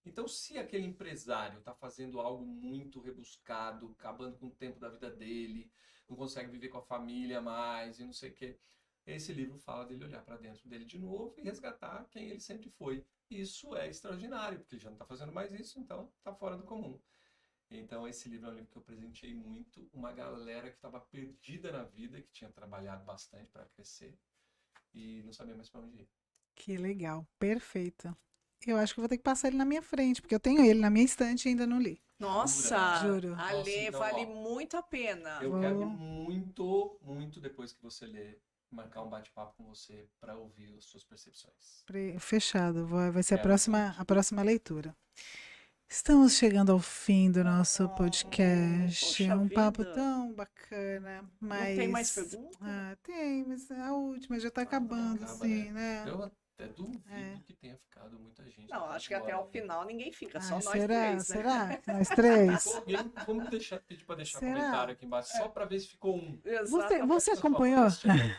Então, se aquele empresário está fazendo algo muito rebuscado, acabando com o tempo da vida dele, não consegue viver com a família mais e não sei o quê, esse livro fala dele olhar para dentro dele de novo e resgatar quem ele sempre foi. Isso é extraordinário, porque ele já não está fazendo mais isso, então está fora do comum. Então, esse livro é um livro que eu presenteei muito. Uma galera que estava perdida na vida, que tinha trabalhado bastante para crescer e não sabia mais para onde ir. Que legal. Perfeito. Eu acho que eu vou ter que passar ele na minha frente, porque eu tenho ele na minha estante e ainda não li. Nossa, Juro. Ale, Nossa, então, vale ó, muito a pena. Eu Vou- quero muito, muito depois que você ler, marcar um bate-papo com você para ouvir as suas percepções. Fechado, vai ser a Quero próxima leitura. Estamos chegando ao fim do nosso podcast. É poxa um papo vida. tão bacana, Não tem mais mas... pergunta? Tem, mas a última já tá acabando, acaba, assim, né? Eu até duvido É. que tenha ficado muita gente. Não, acho que até o final ninguém fica, só Ai, nós será? três, né? Será? Nós três? Alguém, vamos pedir para deixar Será? comentário aqui embaixo, só para ver se ficou um. Você acompanhou?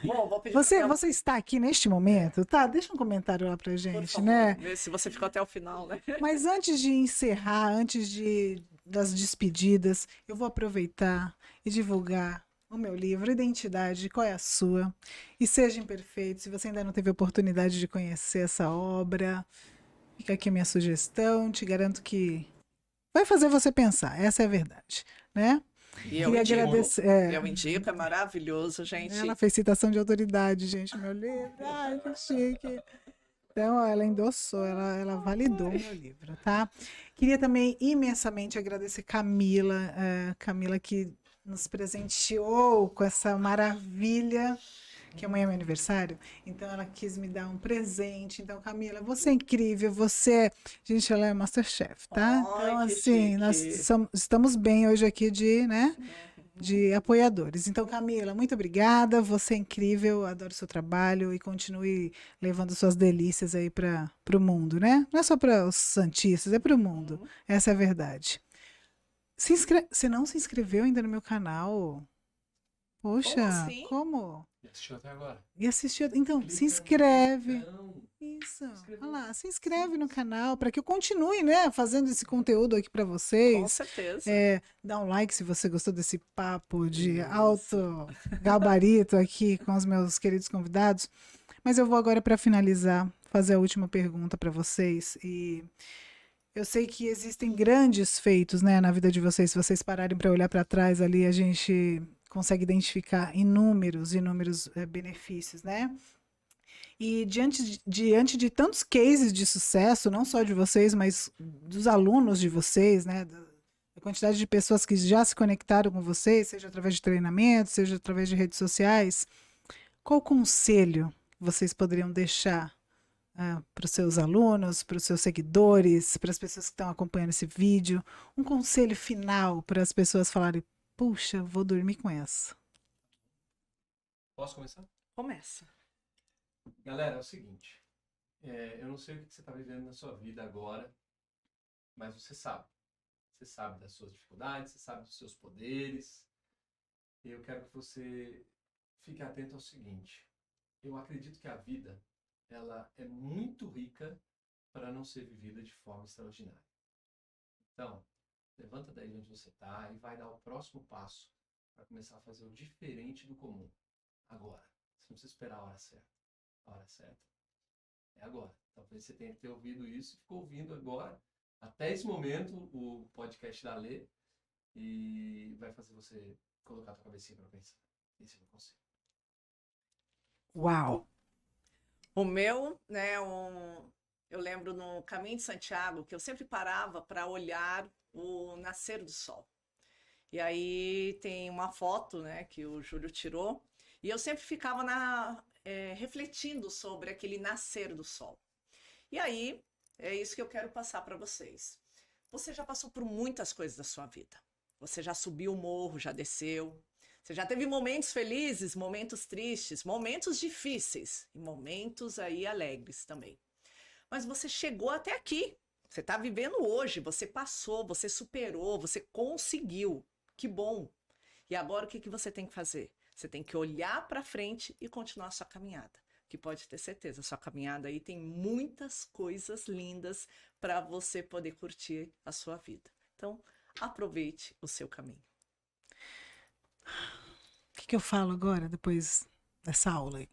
Bom, vou pedir Você, pra você está aqui neste momento? Tá, deixa um comentário lá pra por gente, favor, né? ver se você ficou até o final, né? Mas antes de encerrar, das despedidas, eu vou aproveitar e divulgar o meu livro, Identidade, qual é a sua? E Seja Imperfeito. Se você ainda não teve oportunidade de conhecer essa obra, fica aqui a minha sugestão. Te garanto que vai fazer você pensar, essa é a verdade, né? E Queria agradecer. eu indico, é maravilhoso, gente. Ela fez citação de autoridade, gente, meu livro. Ai, que chique. Então, ó, ela endossou, ela validou o meu livro, tá? Queria também imensamente agradecer Camila, Camila que nos presenteou com essa maravilha, que amanhã é meu aniversário, então ela quis me dar um presente. Então, Camila, você é incrível, gente, ela é Masterchef, tá? Ai, Então, que assim, nós chique. estamos bem hoje aqui de apoiadores. Então, Camila, muito obrigada. Você é incrível, adoro seu trabalho e continue levando suas delícias aí para o mundo, né? Não é só para os santistas, é para o mundo. Essa é a verdade. Você não se inscreveu ainda no meu canal? Poxa, Como assim? como? E assistiu até agora. E assistiu? Então, se Clica no inscreve. botão. Isso. Inscrever. Olha lá, se inscreve no canal para que eu continue, né, fazendo esse conteúdo aqui para Com vocês. certeza. Dá um like se você gostou desse papo de Isso. alto gabarito aqui com os meus queridos convidados. Mas eu vou agora, para finalizar, fazer a última pergunta para vocês. E eu sei que existem grandes feitos, né, na vida de vocês. Se vocês pararem para olhar para trás ali, a gente consegue identificar inúmeros benefícios, né? E diante de tantos cases de sucesso, não só de vocês, mas dos alunos de vocês, né? A quantidade de pessoas que já se conectaram com vocês, seja através de treinamento, seja através de redes sociais, qual conselho vocês poderiam deixar para os seus alunos, para os seus seguidores, para as pessoas que estão acompanhando esse vídeo? Um conselho final para as pessoas falarem, puxa, vou dormir com essa. Posso começar? Começa. Galera, é o seguinte. Eu não sei o que você está vivendo na sua vida agora, mas você sabe. Você sabe das suas dificuldades, você sabe dos seus poderes. E eu quero que você fique atento ao seguinte. Eu acredito que a vida, ela é muito rica para não ser vivida de forma extraordinária. Então, levanta daí onde você está e vai dar o próximo passo para começar a fazer o diferente do comum. Agora. Você não precisa esperar a hora certa. A hora certa é agora. Talvez você tenha que ter ouvido isso e ficou ouvindo agora, até esse momento, o podcast da Lê, e vai fazer você colocar a tua cabecinha para pensar. Esse é o meu conselho. Uau! O meu, né, eu lembro no Caminho de Santiago que eu sempre parava para olhar o nascer do sol. E aí tem uma foto, né, que o Júlio tirou, e eu sempre ficava refletindo sobre aquele nascer do sol. E aí, é isso que eu quero passar para vocês. Você já passou por muitas coisas da sua vida. Você já subiu o morro, já desceu. Você já teve momentos felizes, momentos tristes, momentos difíceis e momentos aí alegres também. Mas você chegou até aqui. Você está vivendo hoje, você passou, você superou, você conseguiu. Que bom! E agora o que você tem que fazer? Você tem que olhar para frente e continuar a sua caminhada. Que pode ter certeza, a sua caminhada aí tem muitas coisas lindas para você poder curtir a sua vida. Então, aproveite o seu caminho. O que eu falo agora, depois dessa aula aí?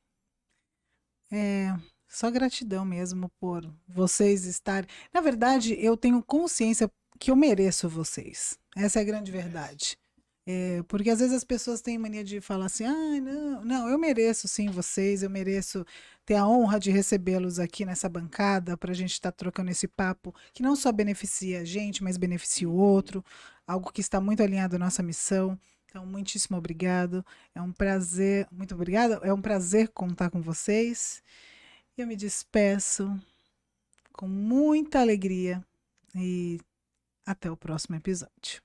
Só gratidão mesmo por vocês estarem. Na verdade, eu tenho consciência que eu mereço vocês. Essa é a grande verdade. Porque às vezes as pessoas têm mania de falar assim, não, eu mereço sim vocês, eu mereço ter a honra de recebê-los aqui nessa bancada para a gente estar trocando esse papo que não só beneficia a gente, mas beneficia o outro, algo que está muito alinhado à nossa missão. Então, muitíssimo obrigado. É um prazer, muito obrigada. É um prazer contar com vocês. Eu me despeço com muita alegria e até o próximo episódio.